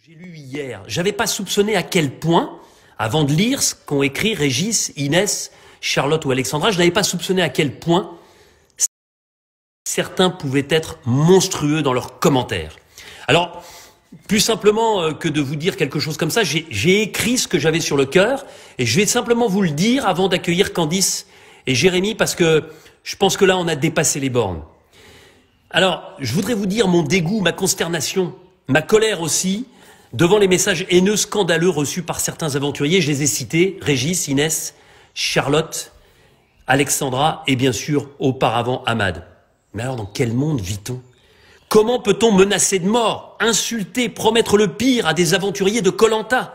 J'ai lu hier, j'avais pas soupçonné à quel point, avant de lire ce qu'ont écrit Régis, Inès, Charlotte ou Alexandra, je n'avais pas soupçonné à quel point certains pouvaient être monstrueux dans leurs commentaires. Alors, plus simplement que de vous dire quelque chose comme ça, j'ai écrit ce que j'avais sur le cœur et je vais simplement vous le dire avant d'accueillir Candice et Jérémy parce que je pense que là, on a dépassé les bornes. Alors, je voudrais vous dire mon dégoût, ma consternation, ma colère aussi, devant les messages haineux, scandaleux reçus par certains aventuriers. Je les ai cités, Régis, Inès, Charlotte, Alexandra et bien sûr, auparavant, Ahmad. Mais alors, dans quel monde vit-on? Comment peut-on menacer de mort, insulter, promettre le pire à des aventuriers de Koh-Lanta?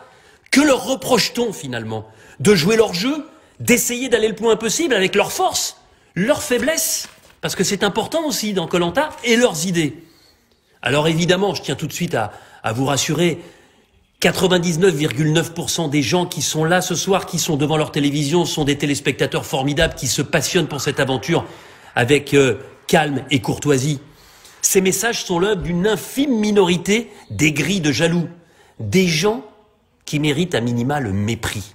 Que leur reproche-t-on finalement? De jouer leur jeu? D'essayer d'aller le plus loin possible avec leurs forces, leurs faiblesses? Parce que c'est important aussi dans Koh-Lanta, et leurs idées. Alors évidemment, je tiens tout de suite à vous rassurer, 99,9% des gens qui sont là ce soir, qui sont devant leur télévision, sont des téléspectateurs formidables qui se passionnent pour cette aventure avec calme et courtoisie. Ces messages sont l'œuvre d'une infime minorité d'aigris, de jaloux, des gens qui méritent à minima le mépris.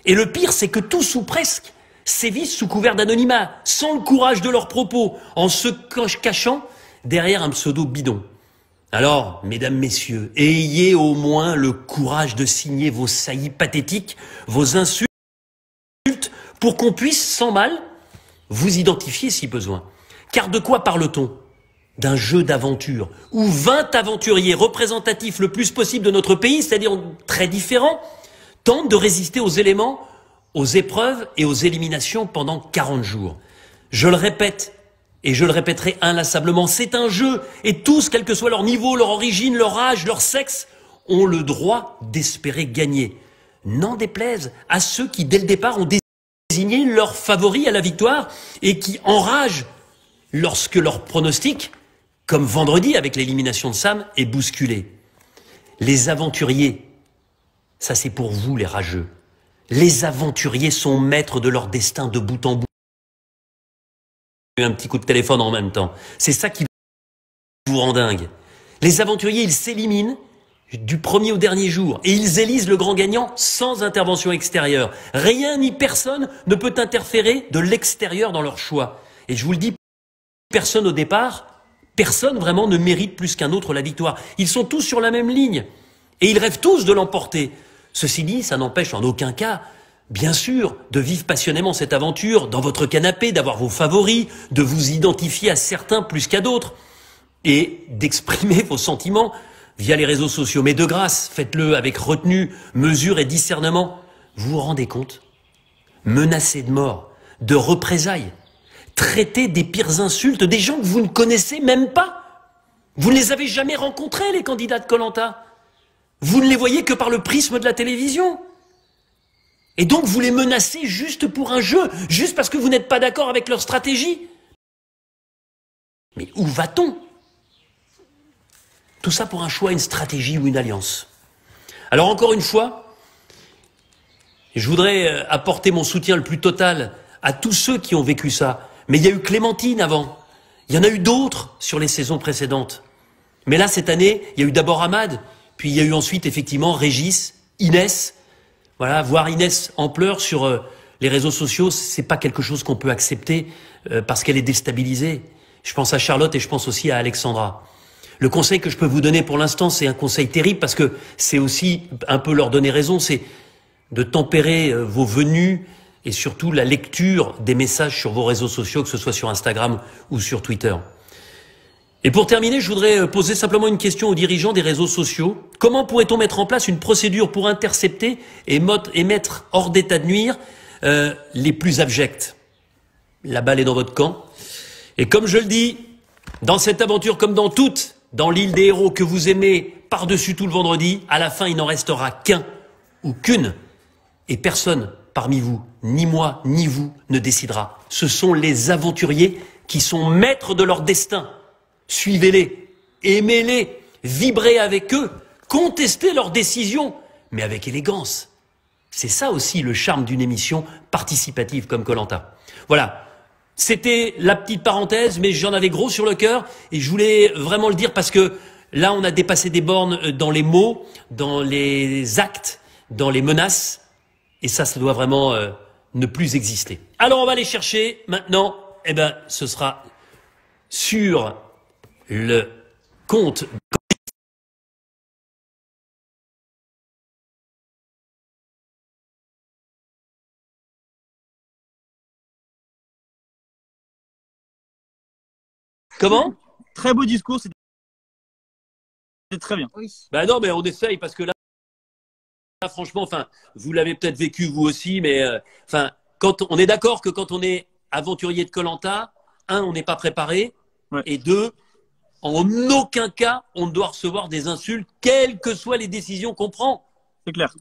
Et le pire, c'est que tous ou presque sévissent sous couvert d'anonymat, sans le courage de leurs propos, en se cachant derrière un pseudo bidon. Alors, mesdames, messieurs, ayez au moins le courage de signer vos saillies pathétiques, vos insultes, pour qu'on puisse, sans mal, vous identifier si besoin. Car de quoi parle-t-on? D'un jeu d'aventure, où 20 aventuriers représentatifs le plus possible de notre pays, c'est-à-dire très différents, tentent de résister aux éléments, aux épreuves et aux éliminations pendant 40 jours. Je le répète, et je le répéterai inlassablement, c'est un jeu, et tous, quel que soit leur niveau, leur origine, leur âge, leur sexe, ont le droit d'espérer gagner. N'en déplaise à ceux qui, dès le départ, ont désigné leur favori à la victoire, et qui enragent lorsque leur pronostic, comme vendredi avec l'élimination de Sam, est bousculé. Les aventuriers, ça c'est pour vous les rageux, les aventuriers sont maîtres de leur destin de bout en bout. Un petit coup de téléphone en même temps. C'est ça qui vous rend dingue. Les aventuriers, ils s'éliminent du premier au dernier jour et ils élisent le grand gagnant sans intervention extérieure. Rien ni personne ne peut interférer de l'extérieur dans leur choix. Et je vous le dis, personne au départ, personne vraiment ne mérite plus qu'un autre la victoire. Ils sont tous sur la même ligne et ils rêvent tous de l'emporter. Ceci dit, ça n'empêche en aucun cas, bien sûr, de vivre passionnément cette aventure, dans votre canapé, d'avoir vos favoris, de vous identifier à certains plus qu'à d'autres, et d'exprimer vos sentiments via les réseaux sociaux. Mais de grâce, faites-le avec retenue, mesure et discernement. Vous vous rendez compte? Menacer de mort, de représailles, traiter des pires insultes, des gens que vous ne connaissez même pas. Vous ne les avez jamais rencontrés, les candidats de Koh-Lanta. Vous ne les voyez que par le prisme de la télévision. Et donc vous les menacez juste pour un jeu, juste parce que vous n'êtes pas d'accord avec leur stratégie. Mais où va-t-on? Tout ça pour un choix, une stratégie ou une alliance. Alors encore une fois, je voudrais apporter mon soutien le plus total à tous ceux qui ont vécu ça. Mais il y a eu Clémentine avant, il y en a eu d'autres sur les saisons précédentes. Mais là, cette année, il y a eu d'abord Ahmad, puis il y a eu ensuite effectivement Régis, Inès. Voilà, voir Inès en pleurs sur les réseaux sociaux, c'est pas quelque chose qu'on peut accepter parce qu'elle est déstabilisée. Je pense à Charlotte et je pense aussi à Alexandra. Le conseil que je peux vous donner pour l'instant, c'est un conseil terrible parce que c'est aussi un peu leur donner raison, c'est de tempérer vos venues et surtout la lecture des messages sur vos réseaux sociaux, que ce soit sur Instagram ou sur Twitter. Et pour terminer, je voudrais poser simplement une question aux dirigeants des réseaux sociaux. Comment pourrait-on mettre en place une procédure pour intercepter et mettre hors d'état de nuire les plus abjects? La balle est dans votre camp. Et comme je le dis, dans cette aventure comme dans toutes, dans l'île des héros que vous aimez par-dessus tout le vendredi, à la fin, il n'en restera qu'un ou qu'une. Et personne parmi vous, ni moi, ni vous, ne décidera. Ce sont les aventuriers qui sont maîtres de leur destin. Suivez-les, aimez-les, vibrez avec eux, contestez leurs décisions, mais avec élégance. C'est ça aussi le charme d'une émission participative comme Koh-Lanta. Voilà, c'était la petite parenthèse, mais j'en avais gros sur le cœur et je voulais vraiment le dire parce que Là, on a dépassé des bornes dans les mots, dans les actes, dans les menaces. Et ça doit vraiment ne plus exister. Alors, on va aller chercher maintenant. Eh ben, ce sera sur le compte. Comment? Très beau discours, c'était très bien. Oui. Ben non, mais on essaye parce que là, franchement, enfin, vous l'avez peut-être vécu vous aussi, mais enfin, quand on est d'accord que quand on est aventurier de koh-Lanta, un, on n'est pas préparé, Ouais. et deux, en aucun cas, on ne doit recevoir des insultes, quelles que soient les décisions qu'on prend. C'est clair.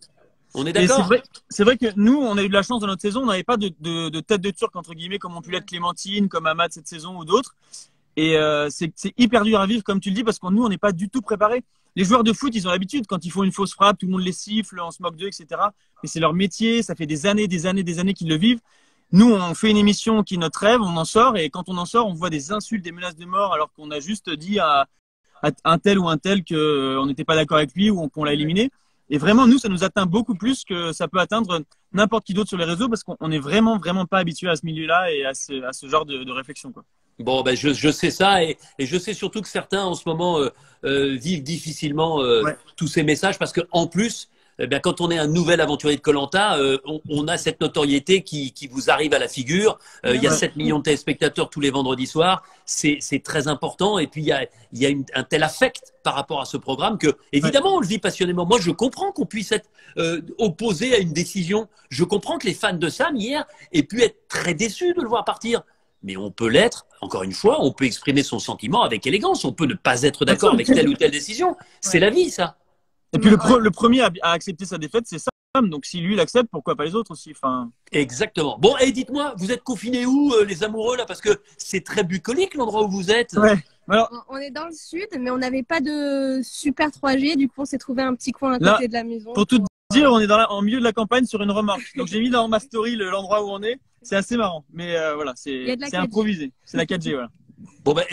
On est Et d'accord? c'est vrai que nous, on a eu de la chance dans notre saison, on n'avait pas de tête de turc, entre guillemets, comme ont pu l'être Clémentine, comme Ahmad cette saison ou d'autres. Et c'est hyper dur à vivre, comme tu le dis, parce que nous, on n'est pas du tout préparés. Les joueurs de foot, ils ont l'habitude, quand ils font une fausse frappe, tout le monde les siffle, on se moque d'eux, etc. Mais c'est leur métier, ça fait des années qu'ils le vivent. Nous, on fait une émission qui est notre rêve, on en sort, et quand on en sort, on voit des insultes, des menaces de mort, alors qu'on a juste dit à un tel ou un tel qu'on n'était pas d'accord avec lui ou qu'on l'a éliminé. Et vraiment, nous, ça nous atteint beaucoup plus que ça peut atteindre n'importe qui d'autre sur les réseaux, parce qu'on n'est vraiment pas habitué à ce milieu-là et à ce genre de réflexion, quoi. Bon, ben je sais ça et je sais surtout que certains en ce moment vivent difficilement Ouais. tous ces messages parce que en plus, eh bien, quand on est un nouvel aventurier de koh-Lanta, on a cette notoriété qui vous arrive à la figure. Il y a Ouais. 7 millions de téléspectateurs tous les vendredis soirs. C'est très important. Et puis, il y a un tel affect par rapport à ce programme que, évidemment, on le vit passionnément. Moi, je comprends qu'on puisse être opposé à une décision. Je comprends que les fans de Sam, hier, aient pu être très déçus de le voir partir. Mais on peut l'être, encore une fois, on peut exprimer son sentiment avec élégance. On peut ne pas être d'accord avec telle ou telle décision. C'est la vie, ça. Et puis le premier à accepter sa défaite, c'est Sam. Donc si lui il accepte, pourquoi pas les autres aussi, enfin... Exactement. Bon, et dites-moi, vous êtes confinés où, les amoureux, là? Parce que c'est très bucolique, l'endroit où vous êtes. Ouais. Alors, On est dans le sud, mais on n'avait pas de super 3G. Du coup, on s'est trouvé un petit coin à Là, côté de la maison. pour tout dire, on est en milieu de la campagne sur une remorque. Donc j'ai mis dans ma story l'endroit où on est. C'est assez marrant. Mais voilà, Il y a de la c'est 4G. improvisé. C'est la 4G, voilà. Bon, ben,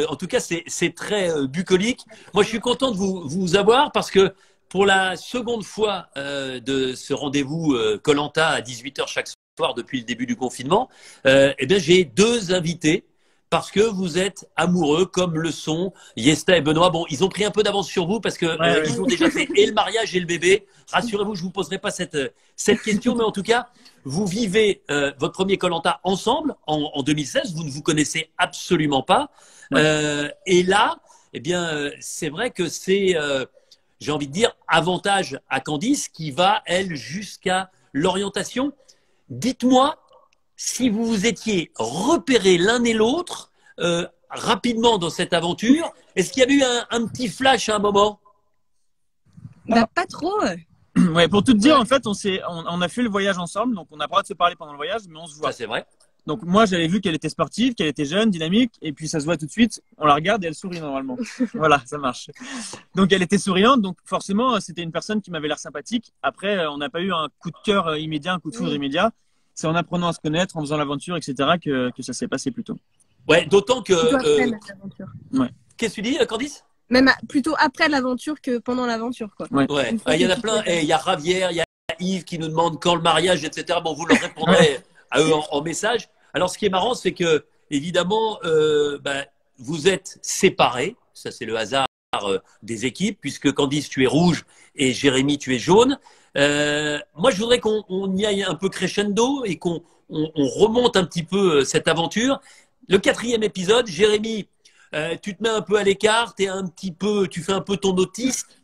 en tout cas, c'est très bucolique. Moi, je suis content de vous avoir parce que pour la seconde fois de ce rendez-vous koh-Lanta à 18h chaque soir depuis le début du confinement, eh bien, j'ai deux invités parce que vous êtes amoureux comme le sont Yesta et Benoît. Bon, ils ont pris un peu d'avance sur vous parce que Ouais. ils ont déjà fait et le mariage et le bébé. Rassurez-vous, je vous poserai pas cette question, mais en tout cas, vous vivez votre premier koh-Lanta ensemble en 2016. Vous ne vous connaissez absolument pas. Et là, eh bien, c'est vrai que c'est, j'ai envie de dire, avantage à Candice qui va, elle, jusqu'à l'orientation. Dites-moi si vous vous étiez repérés l'un et l'autre rapidement dans cette aventure. Est-ce qu'il y a eu un petit flash à un moment? Bah, pas trop. Ouais, pour tout te dire, en fait, on a fait le voyage ensemble. Donc on n'a pas le droit de se parler pendant le voyage, mais on se voit. Ça, c'est vrai. Donc moi, j'avais vu qu'elle était sportive, qu'elle était jeune, dynamique, et puis ça se voit tout de suite. On la regarde et elle sourit normalement. Voilà, ça marche. Donc elle était souriante, donc forcément, c'était une personne qui m'avait l'air sympathique. Après, on n'a pas eu un coup de cœur immédiat, un coup de foudre immédiat. C'est en apprenant à se connaître, en faisant l'aventure, etc., que ça s'est passé plutôt. Ouais, d'autant que. Plutôt après l'aventure. Qu'est-ce que tu dis, Candice? Même plutôt après l'aventure que pendant l'aventure, quoi. Ouais. Ouais. Il y en a plein. Il y a Ravière, il y a Yves qui nous demande quand le mariage, etc. Bon, vous leur répondrez à eux en message. Alors, ce qui est marrant, c'est que, évidemment, vous êtes séparés. Ça, c'est le hasard des équipes, puisque Candice, tu es rouge et Jérémy, tu es jaune. Moi, je voudrais qu'on y aille un peu crescendo et qu'on remonte un petit peu cette aventure. Le 4e épisode, Jérémy, tu te mets un peu à l'écart, tu fais un peu ton autiste,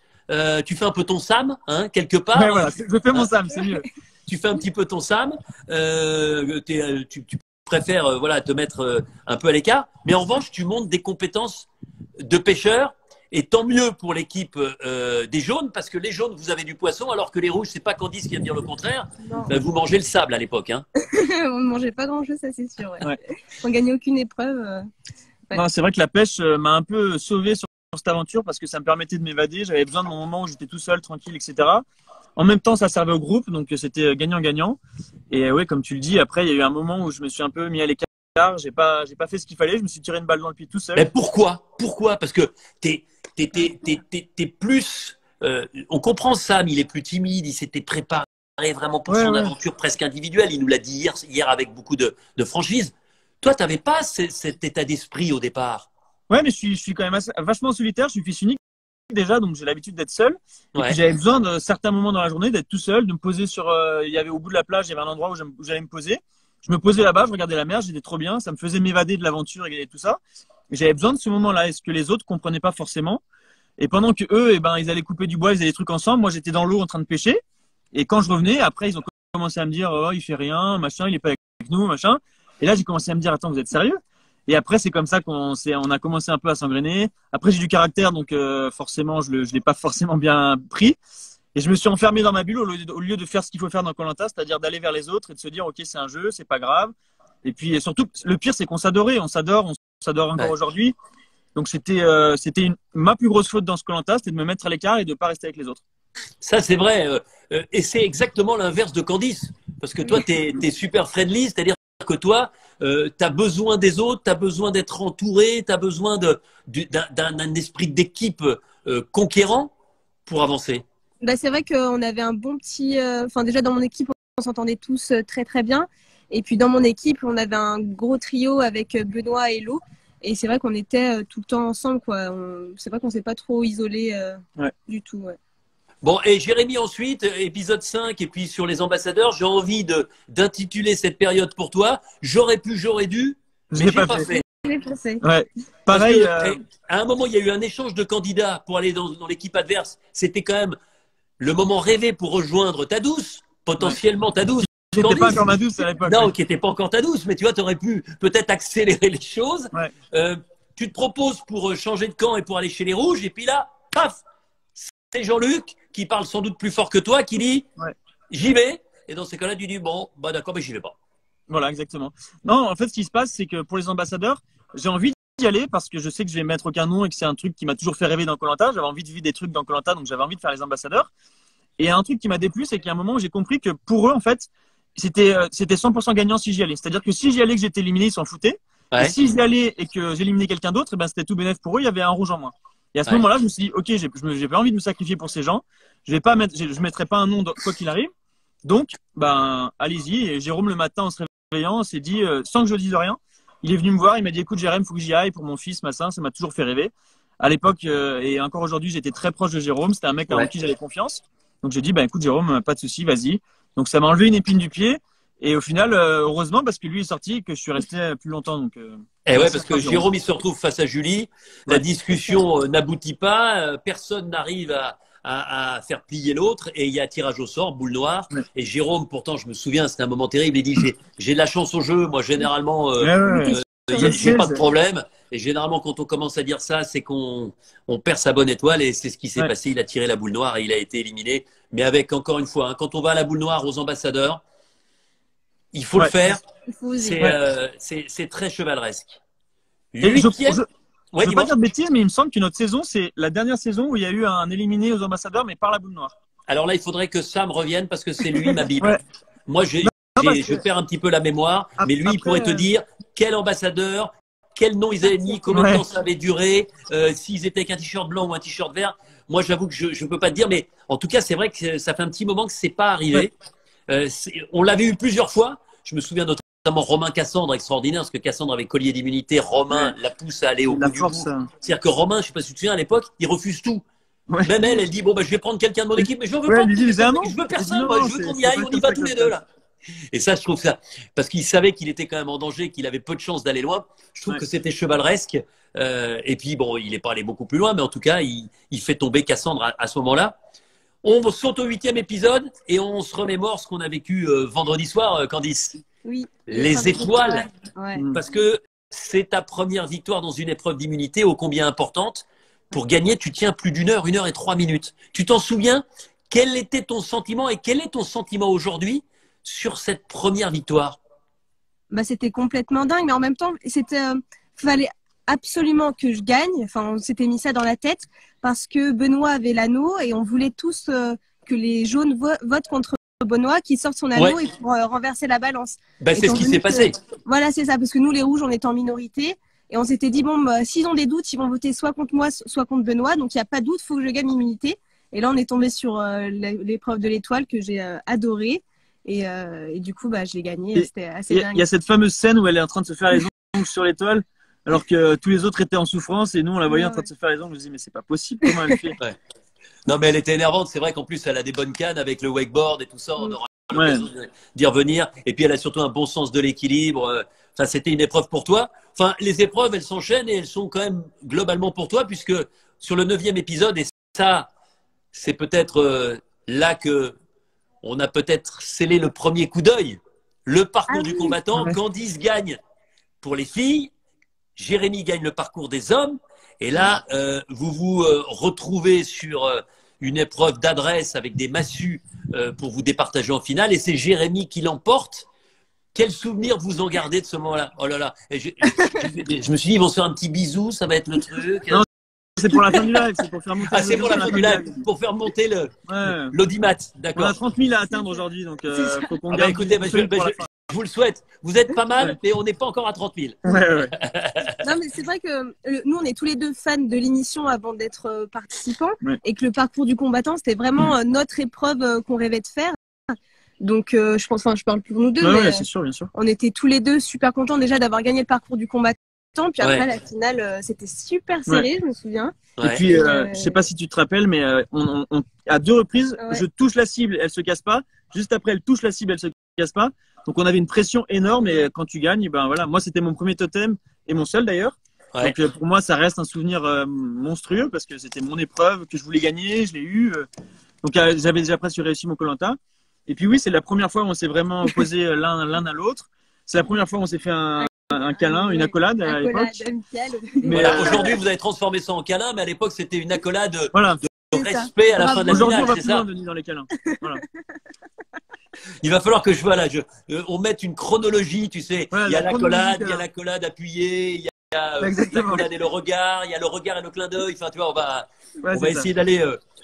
tu fais un peu ton Sam, hein, quelque part. Ouais, voilà, je fais mon Sam, c'est mieux. Tu fais un petit peu ton Sam, tu préfères voilà, te mettre un peu à l'écart, mais en revanche, tu montres des compétences de pêcheur. Et tant mieux pour l'équipe des jaunes, parce que les jaunes, vous avez du poisson, alors que les rouges, c'est pas Candice qui va me dire le contraire. Vous mangez le sable à l'époque. Hein. On ne mangeait pas grand-chose, ça c'est sûr. Ouais. On gagnait aucune épreuve. Ouais. Non, c'est vrai que la pêche m'a un peu sauvé sur cette aventure parce que ça me permettait de m'évader. J'avais besoin de mon moment où j'étais tout seul, tranquille, etc. En même temps, ça servait au groupe, donc c'était gagnant-gagnant. Et ouais, comme tu le dis, après, il y a eu un moment où je me suis un peu mis à l'écart j'ai pas fait ce qu'il fallait, je me suis tiré une balle dans le pied tout seul. Mais pourquoi? Parce que t'es plus. On comprend Sam, il est plus timide, il s'était préparé vraiment pour son aventure presque individuelle. Il nous l'a dit hier avec beaucoup de franchise. Toi, tu n'avais pas cet état d'esprit au départ. Ouais, mais je suis quand même vachement solitaire. Je suis fils unique déjà, donc j'ai l'habitude d'être seul. Et Ouais. puis j'avais besoin de certains moments dans la journée d'être tout seul, de me poser sur. Il y avait au bout de la plage, il y avait un endroit où j'allais me poser. Je me posais là-bas, je regardais la mer, j'étais trop bien. Ça me faisait m'évader de l'aventure et tout ça. Et j'avais besoin de ce moment-là. Est-ce que les autres comprenaient pas forcément? Et pendant que eux, eh ben, ils allaient couper du bois, ils faisaient des trucs ensemble. Moi, j'étais dans l'eau en train de pêcher. Et quand je revenais, après, ils ont commencé à me dire, oh, il fait rien, machin, il est pas avec nous, machin. Et là, j'ai commencé à me dire, attends, vous êtes sérieux? Et après, c'est comme ça on a commencé un peu à s'engrainer. Après, j'ai du caractère, donc forcément, je l'ai pas forcément bien pris. Et je me suis enfermé dans ma bulle au lieu de faire ce qu'il faut faire dans koh, c'est-à-dire d'aller vers les autres et de se dire, ok, c'est un jeu, c'est pas grave. Et puis surtout, le pire, c'est qu'on s'adorait, on s'adore encore aujourd'hui. Donc c'était ma plus grosse faute dans ce koh, c'était de me mettre à l'écart et de pas rester avec les autres. Ça, c'est vrai. Et c'est exactement l'inverse de Candice. Parce que toi, tu es super friendly, c'est-à-dire que toi, tu as besoin des autres, tu as besoin d'être entouré, tu as besoin d'un esprit d'équipe conquérant pour avancer. Bah, c'est vrai qu'on avait un bon petit. Enfin, déjà, dans mon équipe, on s'entendait tous très, très bien. Et puis, dans mon équipe, on avait un gros trio avec Benoît et Lo. Et c'est vrai qu'on était tout le temps ensemble, quoi. C'est vrai qu'on s'est pas trop isolés du tout. Ouais. Bon, et Jérémy, ensuite, épisode 5, et puis sur les ambassadeurs, j'ai envie d'intituler cette période pour toi. J'aurais pu, j'aurais dû, mais j'ai pas fait. Ouais. Pareil. À un moment, il y a eu un échange de candidats pour aller dans l'équipe adverse. C'était quand même le moment rêvé pour rejoindre ta douce, potentiellement ta douce. Qui n'était pas encore ma douce à l'époque. Non, qui n'était pas encore ta douce, mais tu vois, tu aurais pu peut-être accélérer les choses. Ouais. Tu te proposes pour changer de camp et pour aller chez les Rouges, et puis là, paf, c'est Jean-Luc qui parle sans doute plus fort que toi, qui dit j'y vais. Et dans ces cas-là, tu dis bon, bah d'accord, mais j'y vais pas. Voilà, exactement. Non, en fait, ce qui se passe, c'est que pour les ambassadeurs, j'ai envie d'y aller parce que je sais que je vais mettre aucun nom et que c'est un truc qui m'a toujours fait rêver dans koh. J'avais envie de vivre des trucs dans koh, donc j'avais envie de faire les ambassadeurs. Et un truc qui m'a déplu, c'est qu'il y a un moment où j'ai compris que pour eux, en fait, c'était 100% gagnant si j'y allais. C'est-à-dire que si j'y allais, que j'étais éliminé, ils s'en foutaient. Ouais. Et si j'y allais et que j'éliminais quelqu'un d'autre, ben, c'était tout bénef pour eux, il y avait un rouge en moins. Et à ce moment-là, je me suis dit, ok, j'ai pas envie de me sacrifier pour ces gens. Je mettrai pas un nom quoi qu'il arrive. Donc, ben, allez-y. Et Jérôme, le matin, en se réveillant, s'est dit, sans que je dise rien, il est venu me voir, il m'a dit, écoute, Jérôme, faut que j'y aille pour mon fils, ça m'a toujours fait rêver. À l'époque, et encore aujourd'hui, j'étais très proche de Jérôme. C'était un mec en qui j'avais confiance. Donc, j'ai dit, ben, écoute, Jérôme, pas de souci, vas-y. Donc, ça m'a enlevé une épine du pied. Et au final, heureusement, parce que lui est sorti et que je suis resté plus longtemps. Donc, et ouais, parce que Jérôme, il se retrouve face à Julie. La discussion n'aboutit pas. Personne n'arrive à faire plier l'autre. Et il y a tirage au sort, boule noire. Et Jérôme, pourtant, je me souviens, c'était un moment terrible. Il dit j'ai de la chance au jeu. Moi, généralement, j'ai pas de problème. Et généralement, quand on commence à dire ça, c'est qu'on perd sa bonne étoile. Et c'est ce qui s'est passé. Il a tiré la boule noire et il a été éliminé. Mais avec, encore une fois, quand on va à la boule noire aux ambassadeurs, il faut le faire. C'est très chevaleresque. Je ne veux pas dire de bêtises, mais il me semble que notre saison, c'est la dernière saison où il y a eu un éliminé aux ambassadeurs, mais par la boule noire. Alors là, il faudrait que Sam revienne parce que c'est lui ma Bible. Moi, je perds un petit peu la mémoire, mais lui, il pourrait te dire quel ambassadeur, quel nom ils avaient mis, combien de temps ça avait duré, s'ils étaient avec un t-shirt blanc ou un t-shirt vert. Moi, j'avoue que je ne peux pas te dire, mais en tout cas, c'est vrai que ça fait un petit moment que ce n'est pas arrivé. On l'avait eu plusieurs fois. Je me souviens notamment Romain Cassandre, extraordinaire, parce que Cassandre avait collier d'immunité. Romain la pousse à aller au bout du bout. C'est-à-dire que Romain, je ne sais pas si tu te souviens, à l'époque, il refuse tout. Même elle dit bon, bah, je vais prendre quelqu'un de mon équipe, mais je ne veux pas. Je veux personne, moi, je veux qu'on y aille, on y va tous les deux là. Et ça, je trouve ça, parce qu'il savait qu'il était quand même en danger, qu'il avait peu de chances d'aller loin. Je trouve que c'était chevaleresque. Et puis, bon, il n'est pas allé beaucoup plus loin, mais en tout cas, il fait tomber Cassandre à ce moment-là. On saute au 8e épisode et on se remémore ce qu'on a vécu vendredi soir, Candice. Oui. Les étoiles. Parce que c'est ta première victoire dans une épreuve d'immunité ô combien importante. Pour gagner, tu tiens plus d'1 heure, 1 heure et 3 minutes. Tu t'en souviens? Quel était ton sentiment et quel est ton sentiment aujourd'hui sur cette première victoire? Bah, c'était complètement dingue, mais en même temps, fallait absolument que je gagne. Enfin, on s'était mis ça dans la tête parce que Benoît avait l'anneau et on voulait tous que les jaunes votent contre Benoît qui sorte son anneau et pour renverser la balance. Ben, c'est ce qui s'est passé. Voilà, c'est ça, parce que nous, les rouges, on est en minorité. Et on s'était dit, bon, bah, s'ils ont des doutes, ils vont voter soit contre moi, soit contre Benoît. Donc, il n'y a pas de doute, il faut que je gagne l'immunité. Et là, on est tombé sur l'épreuve de l'étoile que j'ai adorée. Et du coup, bah, j'ai gagné. C'était assez dingue. Il y a cette fameuse scène où elle est en train de se faire les ongles sur l'étoile, alors que tous les autres étaient en souffrance. Et nous, on la voyait en train de se faire les ongles. Je me dis, mais c'est pas possible, comment elle fait. Non, mais elle était énervante. C'est vrai qu'en plus, elle a des bonnes cannes avec le wakeboard et tout ça. On aura l'occasion d'y revenir. Et puis, elle a surtout un bon sens de l'équilibre. Enfin, c'était une épreuve pour toi. Enfin, les épreuves, elles s'enchaînent et elles sont quand même globalement pour toi, puisque sur le 9e épisode, et ça, c'est peut-être là que on a peut-être scellé le premier coup d'œil. Le parcours du combattant, Candice gagne pour les filles, Jérémy gagne le parcours des hommes. Et là, vous vous retrouvez sur une épreuve d'adresse avec des massues pour vous départager en finale. Et c'est Jérémy qui l'emporte. Quel souvenir vous en gardez de ce moment-là? Oh là là. Et je me suis dit, ils vont se faire un petit bisou, ça va être le truc. Non, c'est pour la fin du live. C'est pour faire monter c'est pour la fin du live. Pour faire monter l'audimat. D'accord. On a 30 000 à atteindre aujourd'hui. Donc, faut qu'on garde. Écoutez, je vous le souhaite. Vous êtes pas mal, mais on n'est pas encore à 30 000. Non, mais c'est vrai que nous, on est tous les deux fans de l'émission avant d'être participants. Et que le parcours du combattant, c'était vraiment notre épreuve qu'on rêvait de faire. Donc, je pense, je parle pour nous deux, mais c'est sûr, bien sûr. On était tous les deux super contents déjà d'avoir gagné le parcours du combattant. Puis après, la finale, c'était super serré, je me souviens. Et puis, je sais pas si tu te rappelles, mais à 2 reprises, je touche la cible, elle se casse pas. Juste après, elle touche la cible, elle se casse pas. Donc, on avait une pression énorme. Et quand tu gagnes, ben voilà, moi, c'était mon premier totem et mon seul d'ailleurs. Donc, pour moi, ça reste un souvenir monstrueux parce que c'était mon épreuve que je voulais gagner, je l'ai eu. Donc, j'avais déjà presque réussi mon Koh-Lanta. Et puis oui, c'est la première fois où on s'est vraiment opposé l'un à l'autre. C'est la première fois où on s'est fait un câlin, une accolade à l'époque. Mais aujourd'hui, vous avez transformé ça en câlin, mais à l'époque, c'était une accolade de respect à la fin de la finale. Aujourd'hui, on va plus loin, Denis, dans les câlins. Voilà. Il va falloir que on mette une chronologie, tu sais. Il y a l'accolade, il y a l'accolade appuyée, il y a l'accolade et le regard, il y a le regard et le clin d'œil. Enfin, tu vois, on va essayer d'aller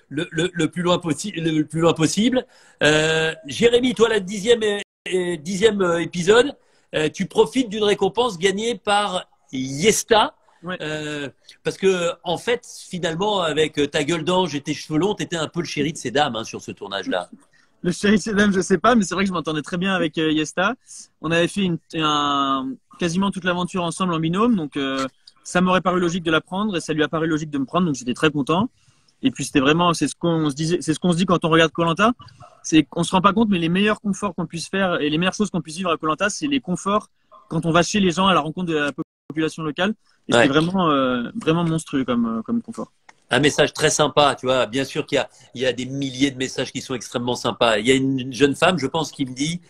le plus loin possible. Jérémy, toi, la 10e épisode, tu profites d'une récompense gagnée par Yesta. Parce que, en fait, finalement, avec ta gueule d'ange et tes cheveux longs, tu étais un peu le chéri de ces dames sur ce tournage-là. Le chéri de ces dames, je sais pas, mais c'est vrai que je m'entendais très bien avec Yesta. On avait fait quasiment toute l'aventure ensemble en binôme, donc ça m'aurait paru logique de la prendre et ça lui a paru logique de me prendre, donc j'étais très content. Et puis c'était vraiment, c'est ce qu'on se dit quand on regarde Koh-Lanta, c'est qu'on se rend pas compte, mais les meilleurs conforts qu'on puisse faire et les meilleures choses qu'on puisse vivre à Koh-Lanta, c'est les conforts quand on va chez les gens à la rencontre de la population locale. Et c'est vraiment monstrueux comme confort. Un message très sympa, tu vois. Bien sûr qu'il y a des milliers de messages qui sont extrêmement sympas. Il y a une jeune femme, je pense, qui me dit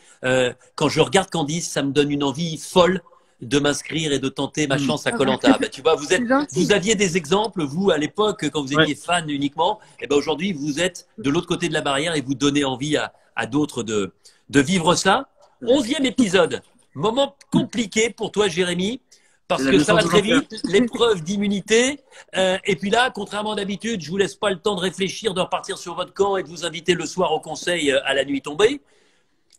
quand je regarde Candice, ça me donne une envie folle de m'inscrire et de tenter ma chance à Koh-Lanta. Tu vois, vous aviez des exemples, vous, à l'époque, quand vous étiez fan uniquement. Et ben aujourd'hui, vous êtes de l'autre côté de la barrière et vous donnez envie à d'autres de vivre ça. 11e épisode. Moment compliqué pour toi, Jérémy, parce que ça va très vite. L'épreuve d'immunité. Et puis là, contrairement d'habitude, je vous laisse pas le temps de réfléchir, de repartir sur votre camp et de vous inviter le soir au conseil à la nuit tombée.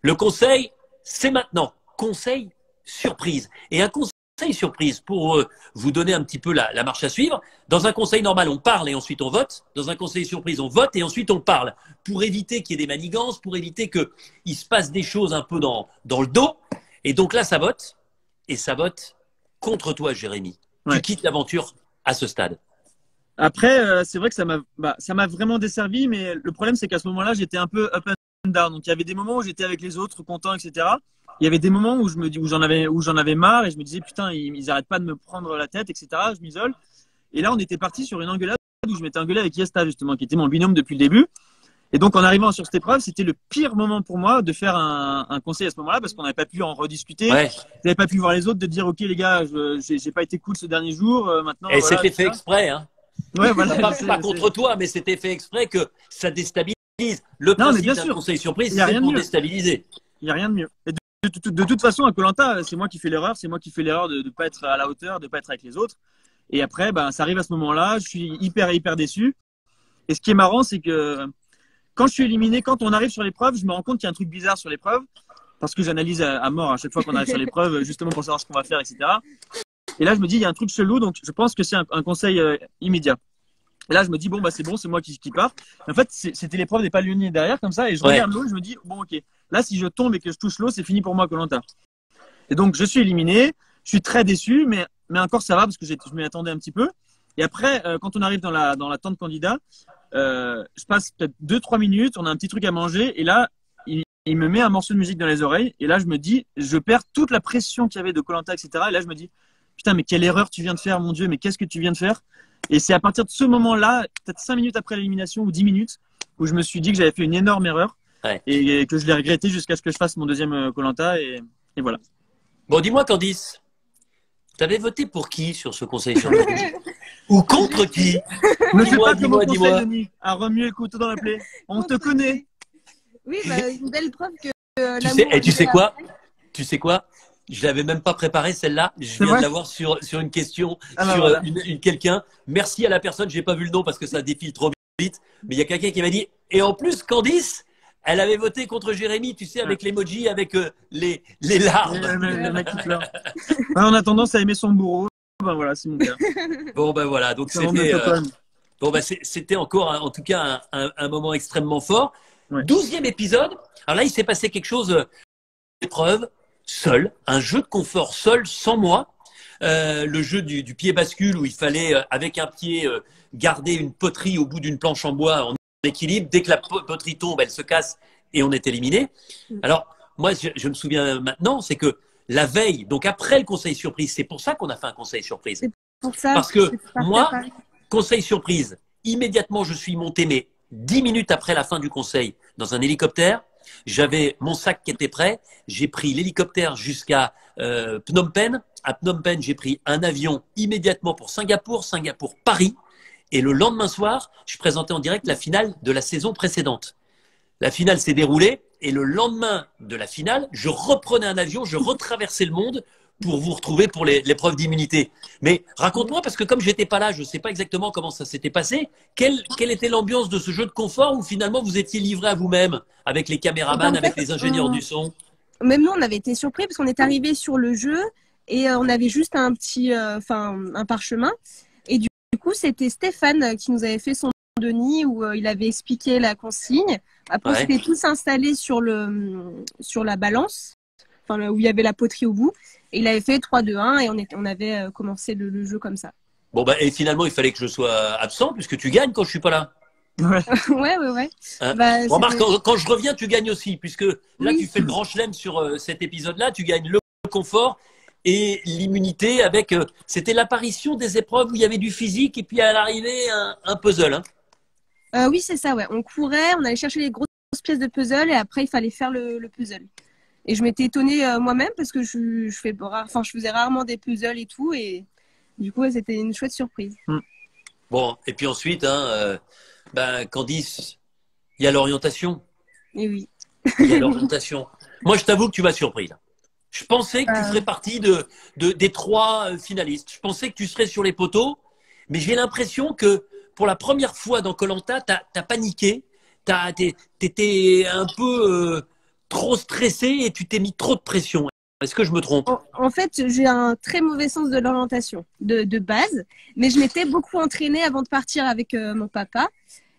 Le conseil, c'est maintenant. Conseil surprise. Et un conseil surprise pour vous donner un petit peu la marche à suivre. Dans un conseil normal, on parle et ensuite on vote. Dans un conseil surprise, on vote et ensuite on parle. Pour éviter qu'il y ait des manigances, pour éviter qu'il se passe des choses un peu dans le dos. Et donc là, ça vote. Et ça vote contre toi, Jérémy. Tu quittes l'aventure à ce stade. Après, c'est vrai que ça m'a vraiment desservi, mais le problème, c'est qu'à ce moment-là, j'étais un peu up and down. Donc, il y avait des moments où j'étais avec les autres, content, etc. Il y avait des moments où j'en avais marre et je me disais, putain, ils arrêtent pas de me prendre la tête, etc. Je m'isole. Et là, on était parti sur une engueulade où je m'étais engueulé avec Yesta, justement, qui était mon binôme depuis le début. Et donc, en arrivant sur cette épreuve, c'était le pire moment pour moi de faire un conseil à ce moment-là parce qu'on n'avait pas pu en rediscuter. Ouais. J'avais pas pu voir les autres, de dire, OK, les gars, j'ai pas été cool ce dernier jour. Maintenant, et c'était fait exprès, hein. Ouais, voilà. Pas contre toi, mais c'était fait exprès que ça déstabilise. Le principe d'un conseil surprise, c'est pour déstabiliser. Il n'y a rien de mieux. Et de toute façon, à Koh-Lanta, c'est moi qui fais l'erreur. C'est moi qui fais l'erreur de ne pas être à la hauteur, de ne pas être avec les autres. Et après, ça arrive à ce moment-là. Je suis hyper déçu. Et ce qui est marrant, c'est que quand je suis éliminé, quand on arrive sur l'épreuve, je me rends compte qu'il y a un truc bizarre sur l'épreuve, parce que j'analyse à mort à chaque fois qu'on arrive sur l'épreuve, justement pour savoir ce qu'on va faire, etc. Et là, je me dis, il y a un truc chelou, donc je pense que c'est un conseil immédiat. Et là, je me dis, bon, bah, c'est bon, c'est moi qui pars. Mais en fait, c'était l'épreuve des palionniers derrière, comme ça, et je regarde l'eau, je me dis, bon, ok, là, si je tombe et que je touche l'eau, c'est fini pour moi, Koh Lanta. Et donc, je suis éliminé, je suis très déçu, mais encore ça va, parce que je m'y attendais un petit peu. Et après, quand on arrive dans la tente candidat, je passe peut-être 2-3 minutes, on a un petit truc à manger, et là, il me met un morceau de musique dans les oreilles, et là, je me dis, je perds toute la pression qu'il y avait de Koh Lanta, etc. Et là, je me dis, putain, mais quelle erreur tu viens de faire, mon Dieu, mais qu'est-ce que tu viens de faire? Et c'est à partir de ce moment-là, peut-être 5 minutes après l'élimination ou 10 minutes, où je me suis dit que j'avais fait une énorme erreur et que je l'ai regretté jusqu'à ce que je fasse mon deuxième Koh Lanta, et voilà. Bon, dis-moi, Candice, tu avais voté pour qui sur ce conseil surprise? Ou contre qui? Ne fais pas comme on conseille, Denis, à remuer le couteau dans la plaie. On te connaît. Oui, une belle preuve que tu sais quoi? Tu sais quoi? Je l'avais même pas préparé celle-là. Je viens de l'avoir sur une question, sur quelqu'un. Merci à la personne. J'ai pas vu le nom parce que ça défile trop vite. Mais il y a quelqu'un qui m'a dit. Et en plus, Candice, elle avait voté contre Jérémy, tu sais, avec l'emoji, avec les larmes. Le mec qui pleure. On a tendance à aimer son bourreau. Ben voilà, c'est mon cas. Bon ben voilà. Donc c'était encore, en tout cas, un moment extrêmement fort. 12e épisode. Alors là, il s'est passé quelque chose. Épreuve. Seul, un jeu de confort seul, sans moi. Le jeu du pied bascule où il fallait, avec un pied, garder une poterie au bout d'une planche en bois en équilibre. Dès que la poterie tombe, elle se casse et on est éliminé. Alors, moi, je me souviens maintenant, c'est que la veille, donc après le conseil surprise, c'est pour ça qu'on a fait un conseil surprise. C'est pour ça. Parce que moi, conseil surprise, immédiatement, je suis monté, mais 10 minutes après la fin du conseil, dans un hélicoptère. J'avais mon sac qui était prêt. J'ai pris l'hélicoptère jusqu'à Phnom Penh. À Phnom Penh, j'ai pris un avion immédiatement pour Singapour, Paris. Et le lendemain soir, je présentais en direct la finale de la saison précédente. La finale s'est déroulée et le lendemain de la finale, je reprenais un avion, je retraversais le monde pour vous retrouver pour l'épreuve d'immunité. Mais raconte-moi, parce que comme je n'étais pas là, je ne sais pas exactement comment ça s'était passé. Quelle était l'ambiance de ce jeu de confort où finalement vous étiez livré à vous-même avec les caméramans, avec les ingénieurs du son? Même nous, on avait été surpris parce qu'on est arrivé sur le jeu et on avait juste un petit, un parchemin. Et du coup, c'était Stéphane qui nous avait fait son Denis où il avait expliqué la consigne. Après, on s'était tous installés sur la balance, où il y avait la poterie au bout. Et il avait fait 3, 2, 1 et on avait commencé le jeu comme ça. Bon, bah, et finalement, il fallait que je sois absent puisque tu gagnes quand je suis pas là. Ouais. Hein, bon, Marc, quand je reviens, tu gagnes aussi puisque là, tu fais le grand chelem sur cet épisode-là. Tu gagnes le confort et l'immunité avec… c'était l'apparition des épreuves où il y avait du physique et puis à l'arrivée, un puzzle. Hein. Oui, c'est ça, ouais. On courait, on allait chercher les grosses pièces de puzzle et après, il fallait faire le puzzle. Et je m'étais étonnée moi-même parce que je faisais rarement des puzzles et tout. Et du coup, c'était une chouette surprise. Bon, et puis ensuite, Candice, il y a l'orientation. Et oui. Il y a l'orientation. Moi, je t'avoue que tu m'as surpris là. Je pensais que tu ferais partie des 3 finalistes. Je pensais que tu serais sur les poteaux. Mais j'ai l'impression que pour la première fois dans Koh Lanta, t'as paniqué. T'étais un peu… trop stressé et tu t'es mis trop de pression. Est-ce que je me trompe? En fait, j'ai un très mauvais sens de l'orientation de base, mais je m'étais beaucoup entraînée avant de partir avec mon papa.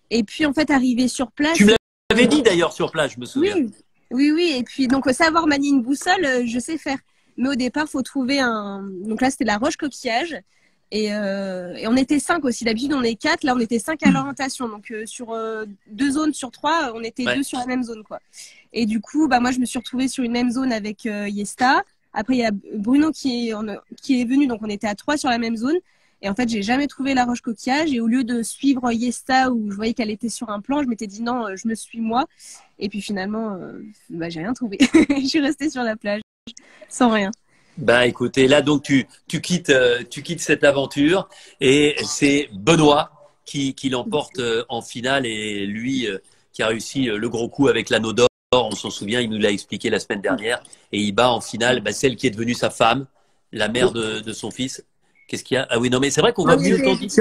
Et puis, en fait, arrivé sur place… Tu me l'avais dit d'ailleurs sur place, je me souviens. Oui. Et puis, donc, savoir manier une boussole, je sais faire. Mais au départ, il faut trouver un… Donc là, c'était la roche coquillage. Et on était 5 aussi. D'habitude, on est 4. Là, on était 5 à l'orientation. Donc, sur 2 zones sur 3, on était 2 sur la même zone, quoi. Et du coup, moi, je me suis retrouvée sur une même zone avec Yesta. Après, il y a Bruno qui est venu. Donc, on était à 3 sur la même zone. Et en fait, j'ai jamais trouvé la roche coquillage. Et au lieu de suivre Yesta, où je voyais qu'elle était sur un plan, je m'étais dit non, je me suis moi. Et puis finalement, j'ai rien trouvé. Je suis restée sur la plage sans rien. Écoutez, là donc tu quittes cette aventure et c'est Benoît qui l'emporte en finale et lui qui a réussi le gros coup avec l'anneau d'or. On s'en souvient, il nous l'a expliqué la semaine dernière et il bat en finale celle qui est devenue sa femme, la mère de son fils. Qu'est-ce qu'il y a? Ah oui, non mais c'est vrai qu'on va mieux tandis.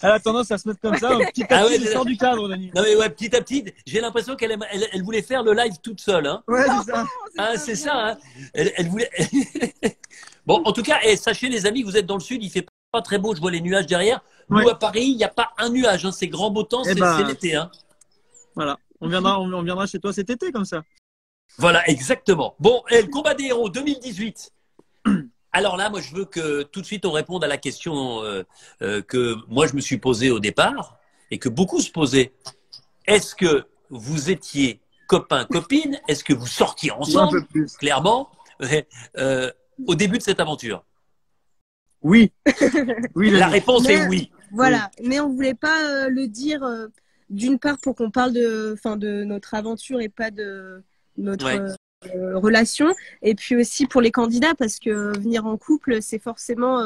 Elle a tendance à se mettre comme ça. Petit à petit, elle sort du cadre, Dani. Non mais ouais, petit à petit, j'ai l'impression qu'elle voulait faire le live toute seule. Hein. Ouais, c'est ça. Ah, c'est ça. Hein. Elle voulait. Bon, en tout cas, sachez les amis, vous êtes dans le sud, il fait pas très beau. Je vois les nuages derrière. Nous à Paris, il n'y a pas un nuage. Hein. C'est grand beau temps, c'est l'été. Hein. Voilà. On viendra chez toi cet été comme ça. Voilà, exactement. Bon, le combat des héros 2018. Alors là, moi, je veux que tout de suite on réponde à la question que moi je me suis posée au départ et que beaucoup se posaient. Est-ce que vous étiez copains, copines? Est-ce que vous sortiez ensemble, clairement, au début de cette aventure? Oui. Oui. La réponse est oui. Voilà, mais on voulait pas le dire d'une part pour qu'on parle de notre aventure et pas de notre relation, et puis aussi pour les candidats parce que venir en couple c'est forcément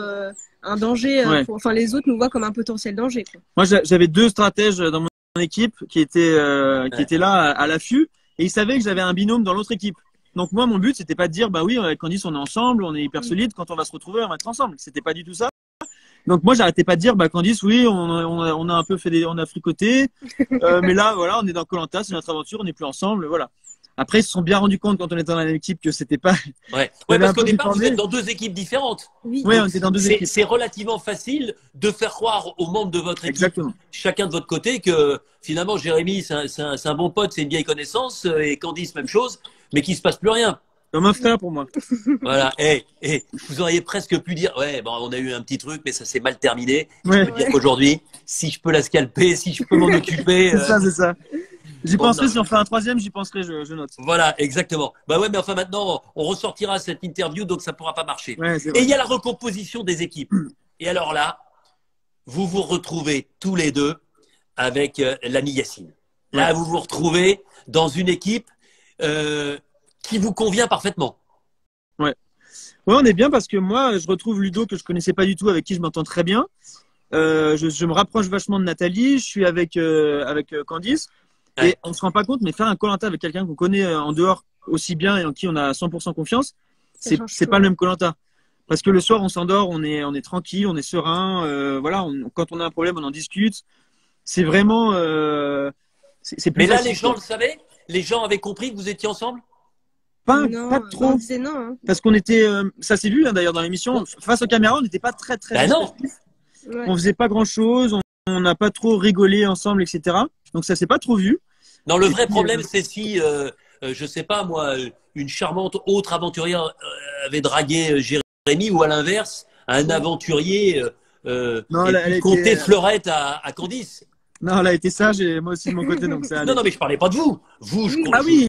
un danger. Les autres nous voient comme un potentiel danger. Quoi. Moi j'avais 2 stratèges dans mon équipe qui étaient là à l'affût et ils savaient que j'avais un binôme dans l'autre équipe. Donc moi mon but c'était pas de dire bah oui avec Candice on est ensemble, on est hyper solide, quand on va se retrouver on va être ensemble. C'était pas du tout ça. Donc moi j'arrêtais pas de dire bah Candice oui on a un peu on a fricoté, mais là voilà on est dans Koh-Lanta, c'est notre aventure, on n'est plus ensemble, voilà. Après, ils se sont bien rendus compte quand on était dans la même équipe que c'était pas. Ouais, parce qu'au départ, vous êtes dans 2 équipes différentes. Oui, on était dans 2 équipes. C'est relativement facile de faire croire aux membres de votre équipe, chacun de votre côté, que finalement, Jérémy, c'est un bon pote, c'est une vieille connaissance, et Candice, même chose, mais qu'il ne se passe plus rien. Comme un frère pour moi. Voilà, vous auriez presque pu dire, on a eu un petit truc, mais ça s'est mal terminé. Je peux dire qu'aujourd'hui, si je peux la scalper, si je peux m'en occuper. C'est ça. J'y penserai, si on fait un 3e, j'y penserai, je note. Voilà, exactement. Bah ouais, mais enfin maintenant, on ressortira cette interview, donc ça ne pourra pas marcher. Ouais, et il y a la recomposition des équipes. Et alors là, vous vous retrouvez tous les deux avec l'ami Yacine. Là, vous vous retrouvez dans une équipe qui vous convient parfaitement. Ouais, on est bien parce que moi, je retrouve Ludo que je connaissais pas du tout, avec qui je m'entends très bien. Je me rapproche vachement de Nathalie, je suis avec Candice. Et on se rend pas compte, mais faire un Koh-Lanta avec quelqu'un qu'on connaît en dehors aussi bien et en qui on a 100% confiance, c'est pas le même Koh-Lanta. Parce que le soir, on s'endort, on est tranquille, on est serein. Quand on a un problème, on en discute. C'est vraiment. C'est plus. Mais là, les gens le savaient. Les gens avaient compris que vous étiez ensemble. Pas trop. On disait non. Hein. Parce qu'on était. Ça s'est vu d'ailleurs dans l'émission. Face aux caméras, on n'était pas très. Non. On faisait pas grand chose. On n'a pas trop rigolé ensemble, etc. Donc ça s'est pas trop vu. Non, le vrai problème, c'est si, je sais pas moi, une charmante autre aventurière avait dragué Jérémy, ou à l'inverse, un aventurier comptait fleurette à Candice. Non, elle a été sage et moi aussi de mon côté, donc ça. Non, mais je parlais pas de vous. Vous, je Ah oui.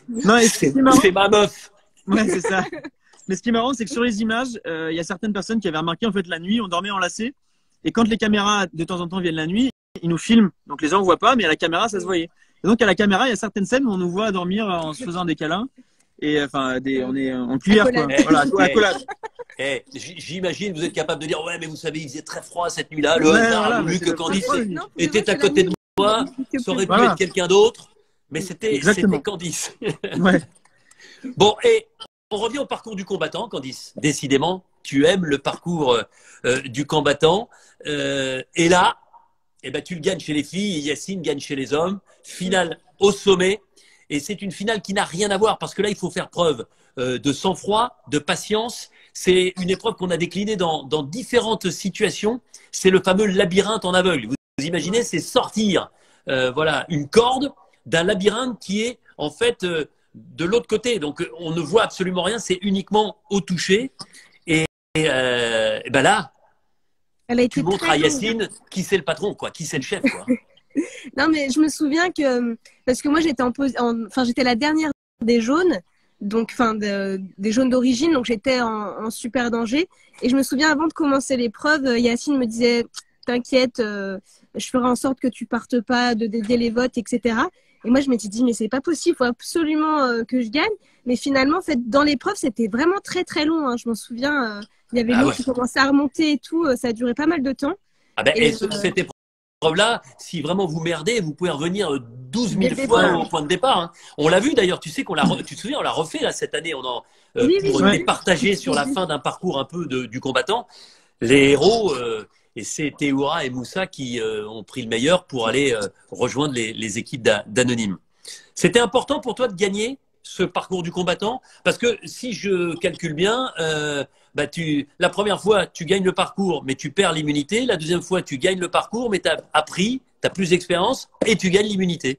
Non, c'est ma meuf. Ouais, c'est ça. Mais ce qui est marrant, c'est que sur les images, il y a certaines personnes qui avaient remarqué en fait la nuit, on dormait enlacés. Et quand les caméras de temps en temps viennent la nuit, ils nous filment. Donc les gens ne voient pas, mais à la caméra, ça se voyait. Et donc à la caméra, il y a certaines scènes où on nous voit dormir en se faisant des câlins. Et on est en cuillère, quoi. Voilà, accolade. J'imagine, vous êtes capable de dire, ouais, mais vous savez, il faisait très froid cette nuit-là. Le hasard a voulu que Candice était à côté de moi. Ça aurait pu être quelqu'un d'autre, mais c'était Candice. Ouais. Bon, et on revient au parcours du combattant, Candice. Décidément, tu aimes le parcours du combattant. Et là, tu le gagnes chez les filles et Yacine gagne chez les hommes. Finale au sommet. Et c'est une finale qui n'a rien à voir parce que là, il faut faire preuve de sang-froid, de patience. C'est une épreuve qu'on a déclinée dans différentes situations. C'est le fameux labyrinthe en aveugle. Vous imaginez, c'est sortir une corde d'un labyrinthe qui est en fait de l'autre côté. Donc, on ne voit absolument rien. C'est uniquement au toucher. Et là, tu montres à Yacine qui c'est le patron, quoi, qui c'est le chef, quoi. Non, mais je me souviens que parce que moi j'étais la dernière des jaunes, donc des jaunes d'origine, donc j'étais en super danger. Et je me souviens avant de commencer l'épreuve, Yacine me disait t'inquiète, je ferai en sorte que tu partes pas, de dédier les votes, etc. Et moi je m'étais dit mais c'est pas possible, il faut absolument que je gagne. Mais finalement, en fait, dans l'épreuve, c'était vraiment très très long. Hein. Je m'en souviens, il y avait l'eau qui commençait à remonter et tout, ça a duré pas mal de temps. Cette épreuve-là, si vraiment vous merdez, vous pouvez revenir 12 000 fois au point de départ. Hein. On l'a vu d'ailleurs, tu sais tu te souviens, on l'a refait là cette année, pour départager sur la fin d'un parcours un peu du combattant. Les héros, Et c'est Théoura et Moussa qui ont pris le meilleur pour aller rejoindre les équipes d'Anonyme. C'était important pour toi de gagner ce parcours du combattant? Parce que si je calcule bien, la première fois, tu gagnes le parcours, mais tu perds l'immunité. La deuxième fois, tu gagnes le parcours, mais tu as appris, tu as plus d'expérience et tu gagnes l'immunité.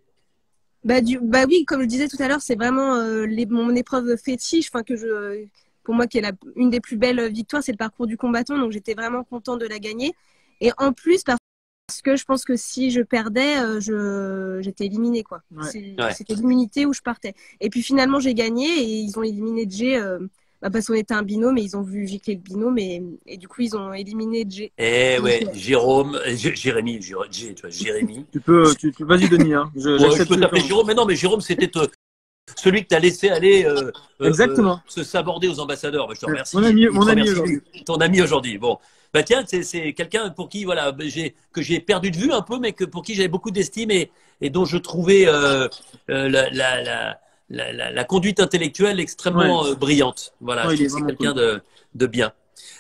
Oui, comme je disais tout à l'heure, c'est vraiment mon épreuve fétiche, pour moi, qui est une des plus belles victoires, c'est le parcours du combattant. Donc, j'étais vraiment contente de la gagner. Et en plus, parce que je pense que si je perdais, j'étais éliminée, quoi. Ouais. C'était l'immunité où je partais. Et puis finalement, j'ai gagné et ils ont éliminé Jay parce qu'on était un binôme et ils ont vu gicler le binôme et du coup, ils ont éliminé Jay. Eh ouais, Jérémy. Vas-y, Denis. Hein. Je peux t'appeler Jérôme, mais non, mais Jérôme, c'était celui que tu as laissé aller Exactement. se saborder aux ambassadeurs. Je te remercie. Mon ami aujourd'hui. Ton ami aujourd'hui. Bon. Bah tiens, c'est quelqu'un pour qui que j'ai perdu de vue un peu, mais pour qui j'avais beaucoup d'estime et dont je trouvais la conduite intellectuelle extrêmement brillante. Voilà, c'est quelqu'un de bien.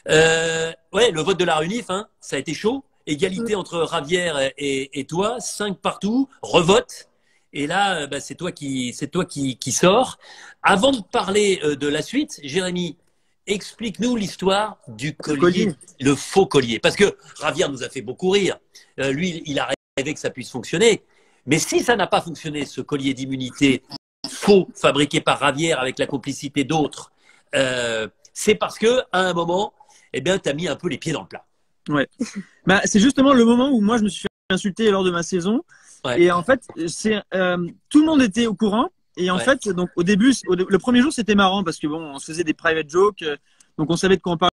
Le vote de la Runif, hein, ça a été chaud. Égalité entre Ravière et toi, 5 partout, revote. Et là, c'est toi qui sors. Avant de parler de la suite, Jérémy, explique-nous l'histoire du collier, le faux collier. Parce que Ravière nous a fait beaucoup rire. Lui, il a rêvé que ça puisse fonctionner. Mais si ça n'a pas fonctionné, ce collier d'immunité faux fabriqué par Ravière avec la complicité d'autres, c'est parce que à un moment, tu as mis un peu les pieds dans le plat. Ouais. C'est justement le moment où moi, je me suis fait insulter lors de ma saison. Ouais. Et en fait, tout le monde était au courant. Et en fait, donc au début, le premier jour, c'était marrant parce que on se faisait des private jokes, donc on savait de quoi on parlait,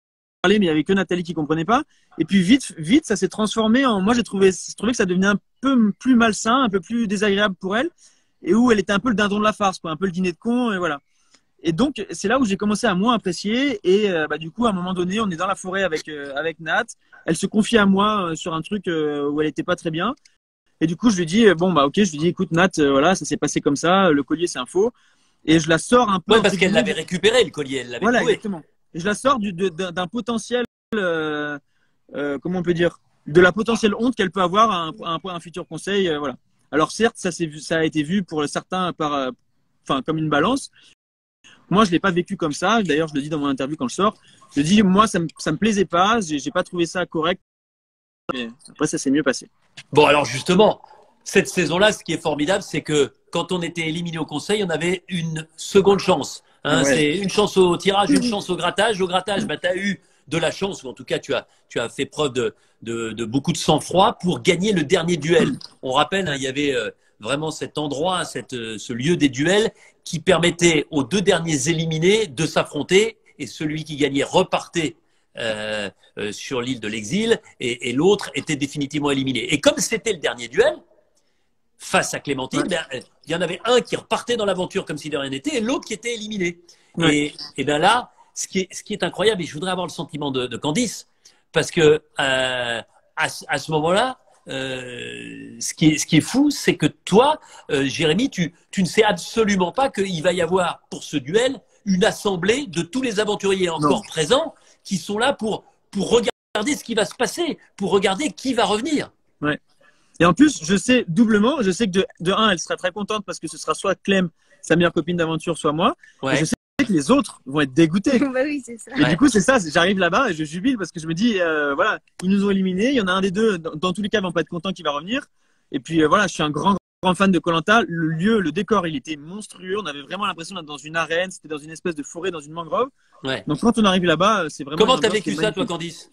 mais il y avait que Nathalie qui comprenait pas. Et puis vite, ça s'est transformé en. Moi, j'ai trouvé que ça devenait un peu plus malsain, un peu plus désagréable pour elle, et où elle était un peu le dindon de la farce, quoi, un peu le dîner de con, et voilà. Et donc, c'est là où j'ai commencé à moins apprécier. Et du coup, à un moment donné, on est dans la forêt avec Nat. Elle se confie à moi sur un truc où elle était pas très bien. Et du coup, je lui dis, ok, je lui dis, écoute, Nat, voilà, ça s'est passé comme ça, le collier, c'est un faux. Et je la sors un peu. Ouais, parce qu'elle l'avait récupéré, le collier, elle l'avait Voilà, trouvé. Exactement. Et je la sors d'un potentiel, comment on peut dire, de la potentielle honte qu'elle peut avoir à un futur conseil, voilà. Alors certes, ça a été vu pour certains comme une balance. Moi, je l'ai pas vécu comme ça. D'ailleurs, je le dis dans mon interview quand je sors. Je dis, moi, ça me plaisait pas. J'ai pas trouvé ça correct. Mais après, ça s'est mieux passé. Bon, alors justement, cette saison-là, ce qui est formidable, c'est que quand on était éliminé au conseil, on avait une seconde chance. Hein, c'est une chance au tirage, une chance au grattage. Au grattage, tu as eu de la chance, ou en tout cas, tu as fait preuve de beaucoup de sang-froid pour gagner le dernier duel. On rappelle, hein, il y avait vraiment cet endroit, ce lieu des duels qui permettait aux deux derniers éliminés de s'affronter et celui qui gagnait repartait sur l'île de l'exil et l'autre était définitivement éliminé. Et comme c'était le dernier duel, face à Clémentine, il y en avait un qui repartait dans l'aventure comme si de rien n'était et l'autre qui était éliminé. Et bien là, ce qui est incroyable, et je voudrais avoir le sentiment de Candice, parce que à ce moment-là, ce qui est fou, c'est que toi, Jérémy, tu ne sais absolument pas qu'il va y avoir pour ce duel une assemblée de tous les aventuriers encore présents qui sont là pour regarder ce qui va se passer, pour regarder qui va revenir. Ouais. Et en plus, je sais doublement, je sais que de un, elle sera très contente parce que ce sera soit Clem, sa meilleure copine d'aventure, soit moi. Ouais. Et je sais que les autres vont être dégoûtés. Bah oui, c'est ça. Et du coup, c'est ça, j'arrive là-bas et je jubile parce que je me dis, voilà, ils nous ont éliminés. Il y en a un des deux, dans tous les cas, ils vont pas être contents qui va revenir. Et puis voilà, je suis un grand fan de Koh-Lanta. Le lieu, le décor, il était monstrueux. On avait vraiment l'impression d'être dans une arène. C'était dans une espèce de forêt, dans une mangrove. Ouais. Donc quand on arrive là-bas, c'est vraiment. Comment t'as vécu ça, toi, Candice?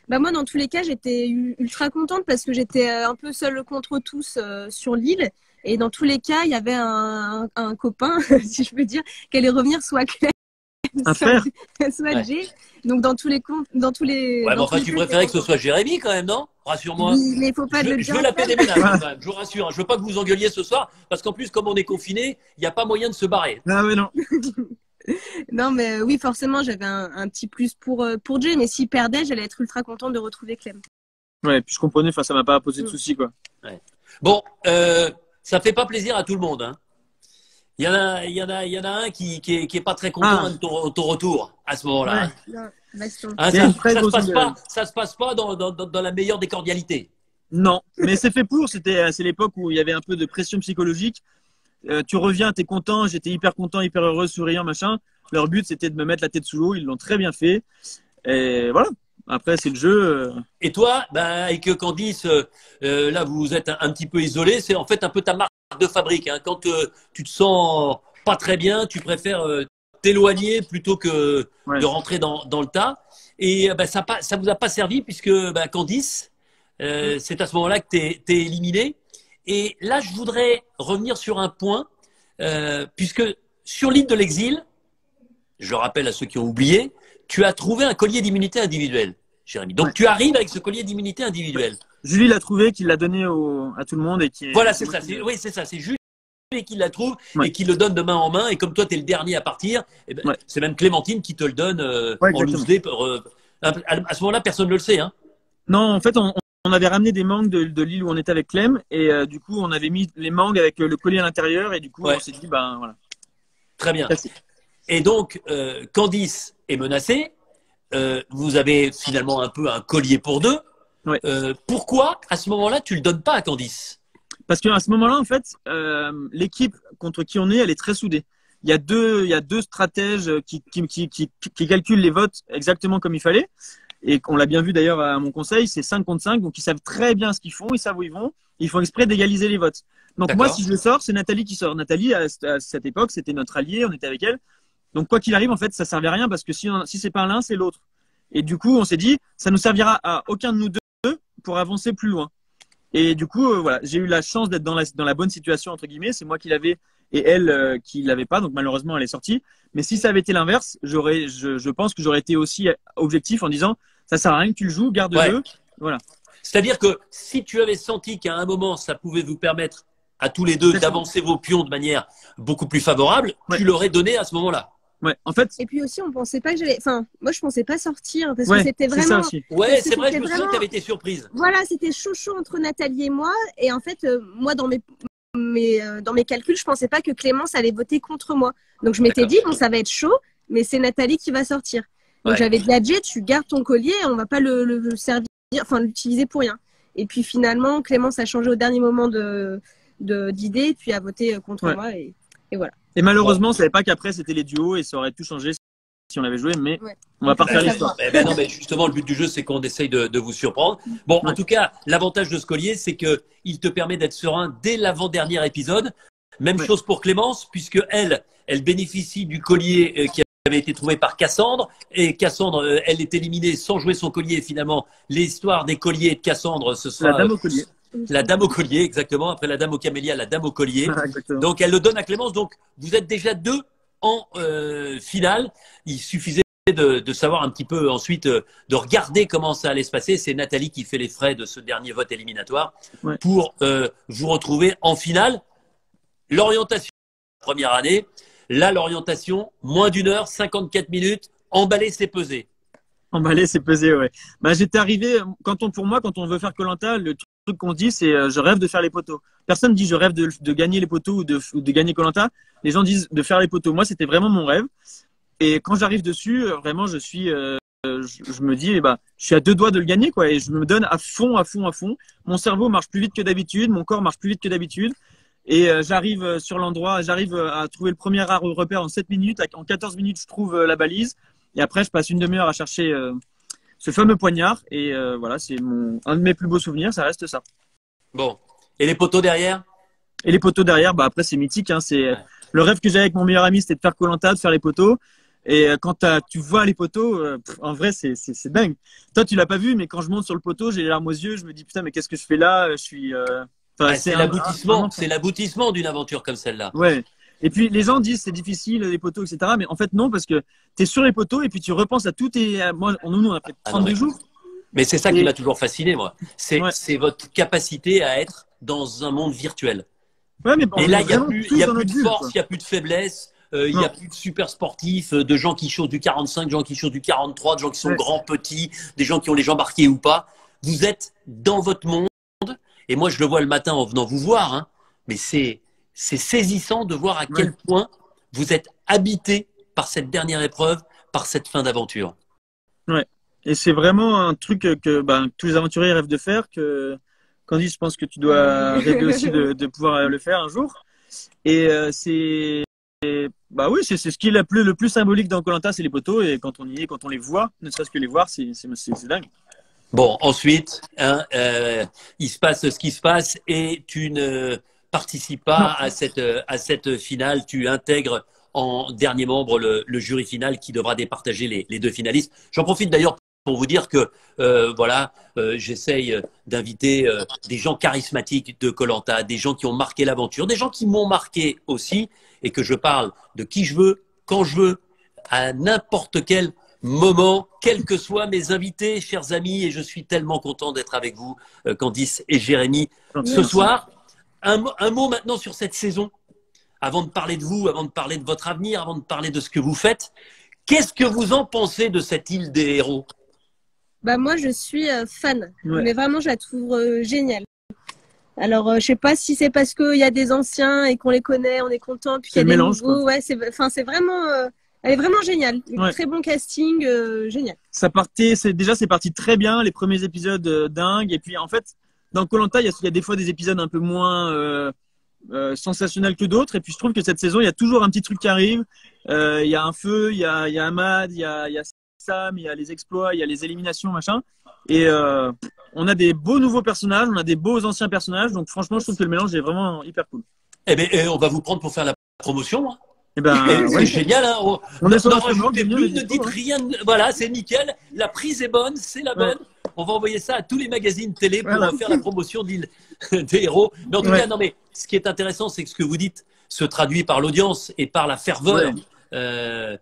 Bah moi, dans tous les cas, j'étais ultra contente parce que j'étais un peu seule contre tous sur l'île. Et dans tous les cas, il y avait un copain, si je peux dire, qui allait revenir soit Claire, soit Jay. Donc dans tous les Ouais, mais enfin, tu préférais que ce soit Jérémy quand même, non? Rassure-moi. Oui, mais faut pas le dire. Je veux la paix des ménages quand même, je vous rassure. Hein. Je veux pas que vous engueuliez ce soir, parce qu'en plus, comme on est confiné, il n'y a pas moyen de se barrer. Ah mais non. Non, mais oui, forcément, j'avais un petit plus pour Jay, mais s'il perdait, j'allais être ultra contente de retrouver Clem. Ouais, puis je comprenais, ça m'a pas posé de soucis, quoi. Ouais. Bon, ça fait pas plaisir à tout le monde, hein. Il y en a un qui est pas très content de ton retour à ce moment-là. Ouais. Baston. Hein, Il y a une très grosse ça se passe pas dans la meilleure des cordialités. Non, mais c'est fait pour. C'est l'époque où il y avait un peu de pression psychologique. Tu reviens, t'es content. J'étais hyper content, hyper heureux, souriant, machin. Leur but, c'était de me mettre la tête sous l'eau. Ils l'ont très bien fait. Et voilà. Après, c'est le jeu. Et toi, avec Candice, là, vous êtes un petit peu isolé. C'est en fait un peu ta marque de fabrique. Hein. Quand tu te sens pas très bien, tu préfères t'éloigner plutôt que de rentrer dans le tas. Et ça vous a pas servi puisque Candice, c'est à ce moment-là que tu es éliminé. Et là, je voudrais revenir sur un point, puisque sur l'île de l'exil, je le rappelle à ceux qui ont oublié, tu as trouvé un collier d'immunité individuelle, Jérémy. Donc, tu arrives avec ce collier d'immunité individuelle. Julie l'a trouvé, qu'il l'a donné à tout le monde. Voilà, c'est ça. Oui, c'est ça. C'est Julie qui la trouve et qui le donne de main en main. Et comme toi, tu es le dernier à partir, c'est même Clémentine qui te le donne en loose day. À ce moment-là, personne ne le sait. Hein. Non, en fait, on avait ramené des mangues de l'île où on était avec Clem. Et du coup, on avait mis les mangues avec le collier à l'intérieur. Et du coup, on s'est dit, voilà. Très bien. Et donc, Candice est menacée. Vous avez finalement un peu un collier pour deux. Ouais. Pourquoi, à ce moment-là, tu ne le donnes pas à Candice? Parce qu'à ce moment-là, en fait, l'équipe contre qui on est, elle est très soudée. Il y a deux stratèges qui calculent les votes exactement comme il fallait. Et on l'a bien vu d'ailleurs à mon conseil, c'est 5 contre 5. Donc, ils savent très bien ce qu'ils font, ils savent où ils vont. Ils font exprès d'égaliser les votes. Donc, moi, si je le sors, c'est Nathalie qui sort. Nathalie, à cette époque, c'était notre alliée, on était avec elle. Donc, quoi qu'il arrive, en fait, ça servait à rien parce que si c'est pas l'un, c'est l'autre. Et du coup, on s'est dit, ça nous servira à aucun de nous deux pour avancer plus loin. Et du coup, voilà, j'ai eu la chance d'être dans la bonne situation, entre guillemets. C'est moi qui l'avais et elle qui l'avait pas. Donc, malheureusement, elle est sortie. Mais si ça avait été l'inverse, je pense que j'aurais été aussi objectif en disant, ça sert à rien que tu le joues, garde-le. Voilà. C'est-à-dire que si tu avais senti qu'à un moment, ça pouvait vous permettre à tous les deux d'avancer vos pions de manière beaucoup plus favorable, tu l'aurais donné à ce moment-là. Ouais, en fait. Et puis aussi, on pensait pas que j'allais. Enfin, moi, je pensais pas sortir parce que c'était vraiment. Ça aussi. Ouais, c'est vrai, je me souviens que tu avais été surprise. Voilà, c'était chaud entre Nathalie et moi. Et en fait, moi, dans mes calculs, je pensais pas que Clémence allait voter contre moi. Donc, je m'étais dit, bon, ça va être chaud, mais c'est Nathalie qui va sortir. Donc, j'avais dit à Jay, tu gardes ton collier, on va pas le servir, enfin, l'utiliser pour rien. Et puis, finalement, Clémence a changé au dernier moment d'idée, puis a voté contre moi. Et voilà. Et malheureusement, on savait pas qu'après, c'était les duos et ça aurait tout changé si on avait joué, mais on va pas refaire l'histoire. Non, mais justement, le but du jeu, c'est qu'on essaye de vous surprendre. Bon, en tout cas, l'avantage de ce collier, c'est qu'il te permet d'être serein dès l'avant-dernier épisode. Même chose pour Clémence, puisque elle bénéficie du collier qui avait été trouvé par Cassandre. Et Cassandre, elle est éliminée sans jouer son collier. Finalement, l'histoire des colliers de Cassandre, ce sera… La dame au collier. La dame au collier, exactement. Après la dame au camélia, la dame au collier. Donc, elle le donne à Clémence. Donc, vous êtes déjà deux en finale. Il suffisait de savoir un petit peu ensuite, de regarder comment ça allait se passer. C'est Nathalie qui fait les frais de ce dernier vote éliminatoire pour vous retrouver en finale. L'orientation, première année. Là, l'orientation, moins d'1 heure, 54 minutes. Emballer, c'est peser. Emballer, c'est peser, ouais. J'étais arrivé, pour moi, quand on veut faire Koh-Lanta, le truc qu'on se dit, c'est je rêve de faire les poteaux. Personne dit je rêve de gagner les poteaux ou de gagner Koh-Lanta. Les gens disent de faire les poteaux. Moi, c'était vraiment mon rêve. Et quand j'arrive dessus, vraiment, je me dis, je suis à 2 doigts de le gagner, quoi. Et je me donne à fond. Mon cerveau marche plus vite que d'habitude, mon corps marche plus vite que d'habitude. Et j'arrive sur l'endroit, j'arrive à trouver le premier repère en 7 minutes. En 14 minutes, je trouve la balise. Et après, je passe une demi-heure à chercher ce fameux poignard. Et voilà, c'est un de mes plus beaux souvenirs, ça reste ça. Bon. Et les poteaux derrière? Et les poteaux derrière, après, c'est mythique. Hein, c'est le rêve que j'avais avec mon meilleur ami, c'était de faire Koh-Lanta, de faire les poteaux. Et quand tu vois les poteaux, en vrai, c'est dingue. Toi, tu l'as pas vu, mais quand je monte sur le poteau, j'ai les larmes aux yeux. Je me dis, putain, mais qu'est-ce que je fais là? C'est l'aboutissement d'une aventure comme celle-là. Ouais. Et puis, les gens disent c'est difficile, les poteaux, etc. Mais en fait, non, parce que tu es sur les poteaux et puis tu repenses à tout. Moi, nous, on a fait 32 jours. Mais c'est ça qui m'a toujours fasciné, moi. C'est votre capacité à être dans un monde virtuel. Ouais, mais et là, il n'y a plus de force, il n'y a plus de faiblesse, il n'y a plus de super sportifs, de gens qui chaussent du 45, de gens qui chaussent du 43, de gens qui sont grands, petits, des gens qui ont les jambes arquées ou pas. Vous êtes dans votre monde. Et moi, je le vois le matin en venant vous voir. Hein, mais c'est saisissant de voir à quel point vous êtes habité par cette dernière épreuve, par cette fin d'aventure. Ouais. Et c'est vraiment un truc que tous les aventuriers rêvent de faire. Candice, je pense que tu dois rêver aussi de pouvoir le faire un jour. Et oui, c'est ce qui est le plus symbolique dans Koh-Lanta, c'est les poteaux. Et quand on y est, quand on les voit, ne serait-ce que les voir, c'est dingue. Bon, ensuite, il se passe ce qui se passe et tu ne participes pas à cette finale. Tu intègres en dernier membre le jury final qui devra départager les deux finalistes. J'en profite d'ailleurs pour vous dire que j'essaye d'inviter des gens charismatiques de Koh-Lanta, des gens qui ont marqué l'aventure, des gens qui m'ont marqué aussi, et que je parle de qui je veux, quand je veux, à n'importe quel moment, quels que soient mes invités, chers amis, et je suis tellement content d'être avec vous, Candice et Jérémy, ce soir. Un mot maintenant sur cette saison, avant de parler de vous, avant de parler de votre avenir, avant de parler de ce que vous faites. Qu'est-ce que vous en pensez de cette île des héros? Moi, je suis fan, mais vraiment, je la trouve géniale. Alors, je sais pas si c'est parce qu'il y a des anciens et qu'on les connaît, on est content, puis qu'il y a des nouveaux. Ouais, c'est vraiment, elle est vraiment géniale. Très bon casting, génial. C'est parti très bien, les premiers épisodes dingues. Et puis, en fait, dans Koh-Lanta, il y a des fois des épisodes un peu moins sensationnels que d'autres. Et puis, je trouve que cette saison, il y a toujours un petit truc qui arrive. Il y a un feu, il y a Ahmad, il y a Sam, il y a les exploits, il y a les éliminations, machin. Et on a des beaux nouveaux personnages, on a des beaux anciens personnages. Donc, franchement, je trouve que le mélange est vraiment hyper cool. Eh bien, on va vous prendre pour faire la promotion. Hein. C'est génial. Hein. On est sur la ne dites rien. Voilà, c'est nickel. La prise est bonne, c'est la bonne. On va envoyer ça à tous les magazines télé pour faire la promotion d'île des héros. Mais en tout cas, non, mais ce qui est intéressant, c'est que ce que vous dites se traduit par l'audience et par la ferveur. Les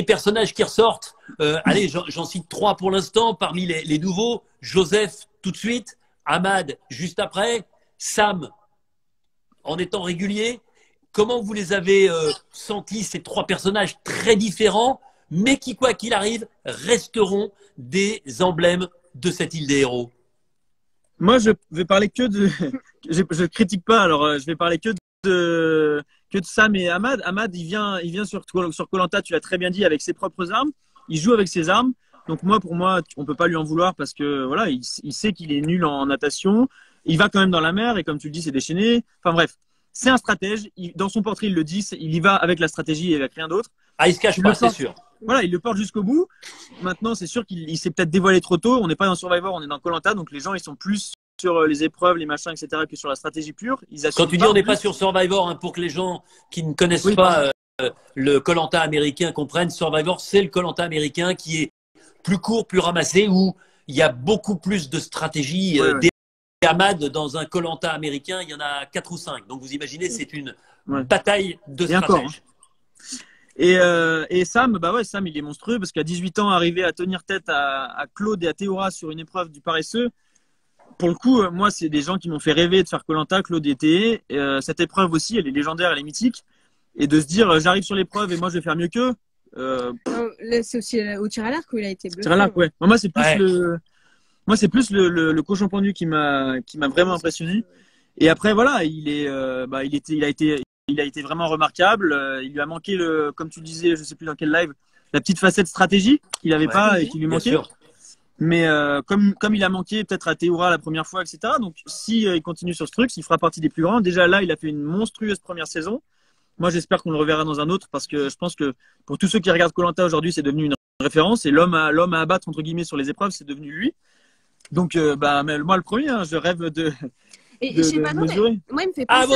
personnages qui ressortent, allez, j'en cite 3 pour l'instant. Parmi les nouveaux, Joseph tout de suite, Ahmad juste après, Sam en étant régulier. Comment vous les avez sentis, ces 3 personnages très différents, mais qui, quoi qu'il arrive, resteront des emblèmes de cette île des héros? Moi, je vais parler que de… je critique pas, alors je vais parler que de Sam et Ahmad. Ahmad, il vient sur Koh-Lanta, tu l'as très bien dit, avec ses propres armes. Il joue avec ses armes. Donc pour moi, on peut pas lui en vouloir parce que voilà, il sait qu'il est nul en natation. Il va quand même dans la mer et comme tu le dis, c'est déchaîné. Enfin bref, c'est un stratège. Dans son portrait, il le dit, il y va avec la stratégie et avec rien d'autre. Ah, il se cache pas, c'est sûr. Voilà, il le porte jusqu'au bout. Maintenant, c'est sûr qu'il s'est peut-être dévoilé trop tôt. On n'est pas dans Survivor, on est dans Koh-Lanta, donc les gens, ils sont plus sur les épreuves, les machins, etc., que sur la stratégie pure. Quand tu dis on n'est pas sur Survivor, hein, pour que les gens qui ne connaissent pas le Koh-Lanta américain comprennent, Survivor, c'est le Koh-Lanta américain qui est plus court, plus ramassé, où il y a beaucoup plus de stratégie. Des Ahmad dans un Koh-Lanta américain, il y en a 4 ou 5. Donc vous imaginez, c'est une bataille de stratèges. Et Sam, Sam, il est monstrueux parce qu'à 18 ans, arriver à tenir tête à Claude et à Théora sur une épreuve du paresseux, pour le coup, moi, c'est des gens qui m'ont fait rêver de faire Koh-Lanta, Claude et Thé. Cette épreuve aussi, elle est légendaire, elle est mythique. Et de se dire, j'arrive sur l'épreuve et moi, je vais faire mieux qu'eux. C'est aussi au tir à l'arc où il a été bluffé. Tir à l'arc, ouais. Moi, c'est plus le cochon pendu qui m'a vraiment impressionné. Et après, voilà, il a été vraiment remarquable. Il lui a manqué, comme tu disais, je sais plus dans quel live, la petite facette stratégie qu'il n'avait pas et qui lui manquait. Mais comme il a manqué peut-être à Théora la première fois, etc. Donc si il continue sur ce truc, s'il fera partie des plus grands. Déjà là, il a fait une monstrueuse première saison. Moi, j'espère qu'on le reverra dans un autre parce que je pense que pour tous ceux qui regardent Koh-Lanta aujourd'hui, c'est devenu une référence et l'homme à abattre entre guillemets sur les épreuves, c'est devenu lui. Donc mais moi le premier, hein, je rêve de mesurer. Moi, il me fait penser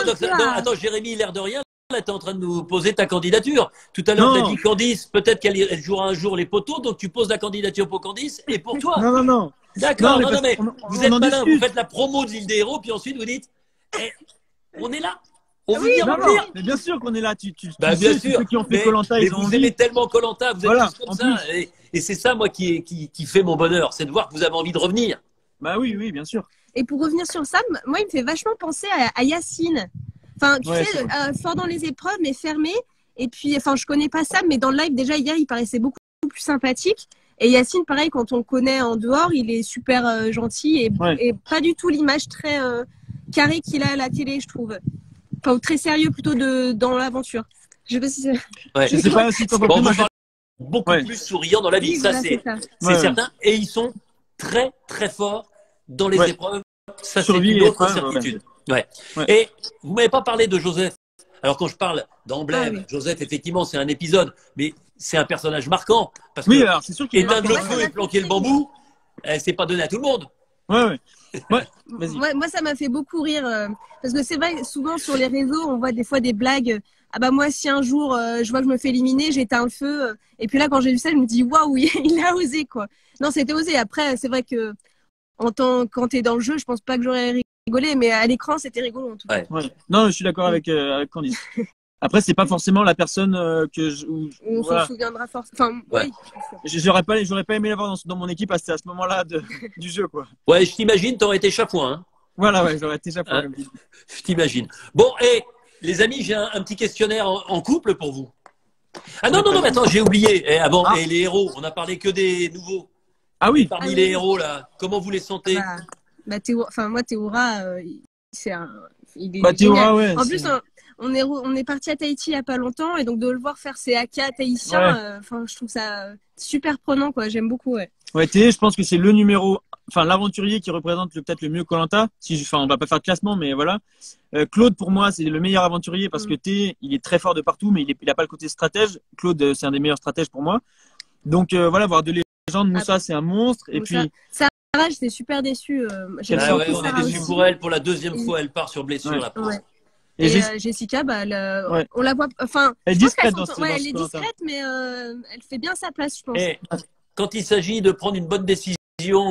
attends, Jérémy, l'air de rien. Là, tu es en train de nous poser ta candidature. Tout à l'heure, tu as dit Candice, peut-être qu'elle jouera un jour les poteaux, donc tu poses la candidature pour Candice et pour toi. Non. D'accord, mais vous êtes malin, vous faites la promo de l'île des héros, puis ensuite vous dites on est là. On veut dire mais bien sûr qu'on est là. Tu bien sais, sûr. Ceux qui ont fait Koh-Lanta, mais vous aimez tellement Koh-Lanta, vous êtes tous comme ça. Et c'est ça, moi, qui fait mon bonheur, c'est de voir que vous avez envie de revenir. Bah oui, bien sûr. Et pour revenir sur Sam, moi, il me fait vachement penser à Yacine. Enfin, tu sais, fort dans les épreuves, mais fermé. Et puis, enfin, je connais pas Sam, mais dans le live, déjà, hier, il paraissait beaucoup plus sympathique. Et Yacine, pareil, quand on le connaît en dehors, il est super gentil et pas du tout l'image très carrée qu'il a à la télé, je trouve. Enfin, très sérieux plutôt dans l'aventure. Je sais pas si je sais pas si beaucoup Ouais. plus souriants dans la vie. Oui, Ça, voilà, c'est ça. Ouais. certain. Et ils sont très, très forts dans les Ouais. épreuves. Ça, c'est Survie une et autre épreuve, certitude. Ouais. Ouais. Et vous m'avez pas parlé de Joseph. Alors, quand je parle d'emblème, Ah oui. Joseph, effectivement, c'est un épisode, mais c'est un personnage marquant. Parce Oui, que alors c'est sûr qu'il est éteindre marquant. le Ouais, feu ça et m'a planquer le fait bambou, c'est pas donné à tout le monde. Ouais. Vas-y. Moi, ça m'a fait beaucoup rire. Parce que c'est vrai, souvent sur les réseaux, on voit des fois des blagues. Ah bah moi, si un jour je vois que je me fais éliminer, j'éteins le feu. Et puis là, quand j'ai vu ça, je me dis waouh, il a osé quoi. Non, c'était osé. Après, c'est vrai que quand t'es dans le jeu, je pense pas que j'aurais rigolé, mais à l'écran, c'était rigolo en tout cas. Ouais. Ouais. Non, je suis d'accord avec Candice. Après, c'est pas forcément la personne On s'en voilà. souviendra forcément. Enfin, Ouais. oui, c'est sûr. J'aurais pas aimé l'avoir dans mon équipe à ce moment-là du jeu, quoi. Ouais, je t'imagine, t'aurais été chafouin. Hein. Voilà, ouais, j'aurais été chaque fois. Hein, je t'imagine. Bon, et les amis, j'ai un petit questionnaire en couple pour vous. Ah non, mais attends, j'ai oublié. Avant, Ah. et les héros, on a parlé que des nouveaux. Ah Et oui. parmi Ah oui. les héros, là, comment vous les sentez? Moi, Théoura, il est Bah, Théoura, génial. ouais. En plus, on est parti à Tahiti il y a pas longtemps et donc de le voir faire ses haka tahitiens, je trouve ça super prenant quoi. J'aime beaucoup. Ouais. Ouais, Théo, je pense que c'est l'aventurier qui représente peut-être le mieux Koh-Lanta. On va pas faire de classement, mais voilà. Claude, pour moi, c'est le meilleur aventurier parce que Théo, il est très fort de partout, mais il a pas le côté stratège. Claude, c'est un des meilleurs stratèges pour moi. Donc voilà, voir deux légendes. Moussa, c'est un monstre. Et puis, Sarah, j'étais super déçue. J'aime Ah ouais, beaucoup on est Sarah déçus aussi. pour elle. Pour la deuxième fois, elle part sur blessure. Ouais. La pauvre. Ouais. et Et Jess- Jessica, Ouais. on la voit. Enfin, elle est je pense qu'elle discrète dans s'entend- ce ouais, dans elle ce est Koh-Lanta. discrète, mais elle fait bien sa place, je pense. Et quand il s'agit de prendre une bonne décision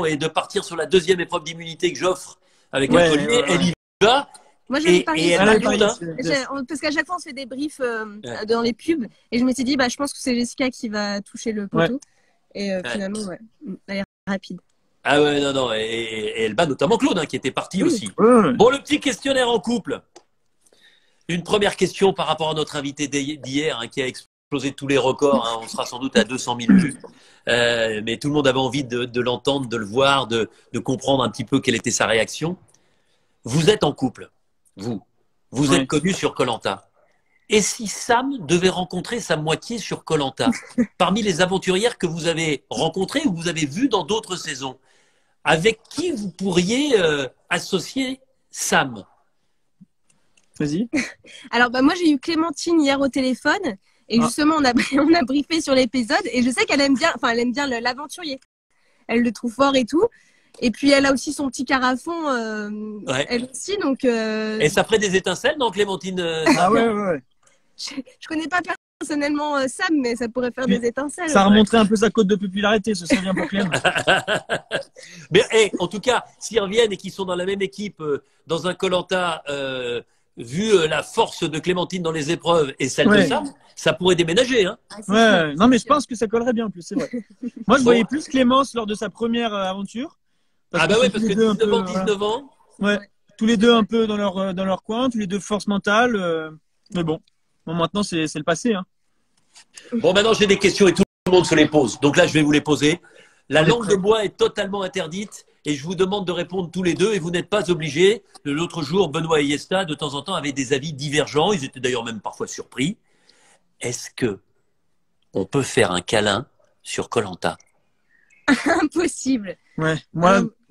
et de partir sur la deuxième épreuve d'immunité que j'offre avec un Ouais, collier, ouais. elle y va. Moi, j'avais Et parié elle sur a elle. le but, hein. Parce qu'à chaque fois, on se fait des briefs Ouais. dans les pubs. Et je m'étais dit, je pense que c'est Jessica qui va toucher le poteau. Et finalement, ouais, elle est rapide. Ah ouais, non. Et elle bat notamment Claude, hein, qui était parti Oui. aussi. Ouais. Bon, le petit questionnaire en couple. Une première question par rapport à notre invité d'hier, hein, qui a explosé tous les records. Hein. On sera sans doute à 200 000 vues. Mais tout le monde avait envie de l'entendre, de le voir, de comprendre un petit peu quelle était sa réaction. Vous êtes en couple, vous. Vous Ouais. êtes connu sur Koh-Lanta. Et si Sam devait rencontrer sa moitié sur Koh-Lanta, parmi les aventurières que vous avez rencontrées ou que vous avez vues dans d'autres saisons, avec qui vous pourriez associer Sam? Vas-y. Alors, moi, j'ai eu Clémentine hier au téléphone. Et justement, on a briefé sur l'épisode. Et je sais qu'elle aime bien, l'aventurier. Elle le trouve fort et tout. Et puis, elle a aussi son petit carafon, elle aussi. Donc, Et ça ferait des étincelles, non, Clémentine Ah ouais. je connais pas personnellement Sam, mais ça pourrait faire des étincelles. Ça remonterait un peu sa cote de popularité, ce serait bien pour Clem. Mais en tout cas, s'ils reviennent et qu'ils sont dans la même équipe, dans un Koh-Lanta, vu la force de Clémentine dans les épreuves et celle de Sam, ça pourrait déménager. Hein. Ouais, non, mais je pense que ça collerait bien en plus, c'est vrai. Moi, je voyais plus Clémence lors de sa première aventure. Parce que 19 ans. Ouais, tous les deux un peu dans leur coin, tous les deux force mentale. Mais bon, maintenant, c'est le passé. Hein. Bon, maintenant, j'ai des questions et tout le monde se les pose. Donc là, je vais vous les poser. La langue de bois est totalement interdite et je vous demande de répondre tous les deux et vous n'êtes pas obligés. L'autre jour, Benoît et Yesta, de temps en temps, avaient des avis divergents. Ils étaient d'ailleurs même parfois surpris. Est-ce que on peut faire un câlin sur Koh-Lanta? Impossible. Ouais,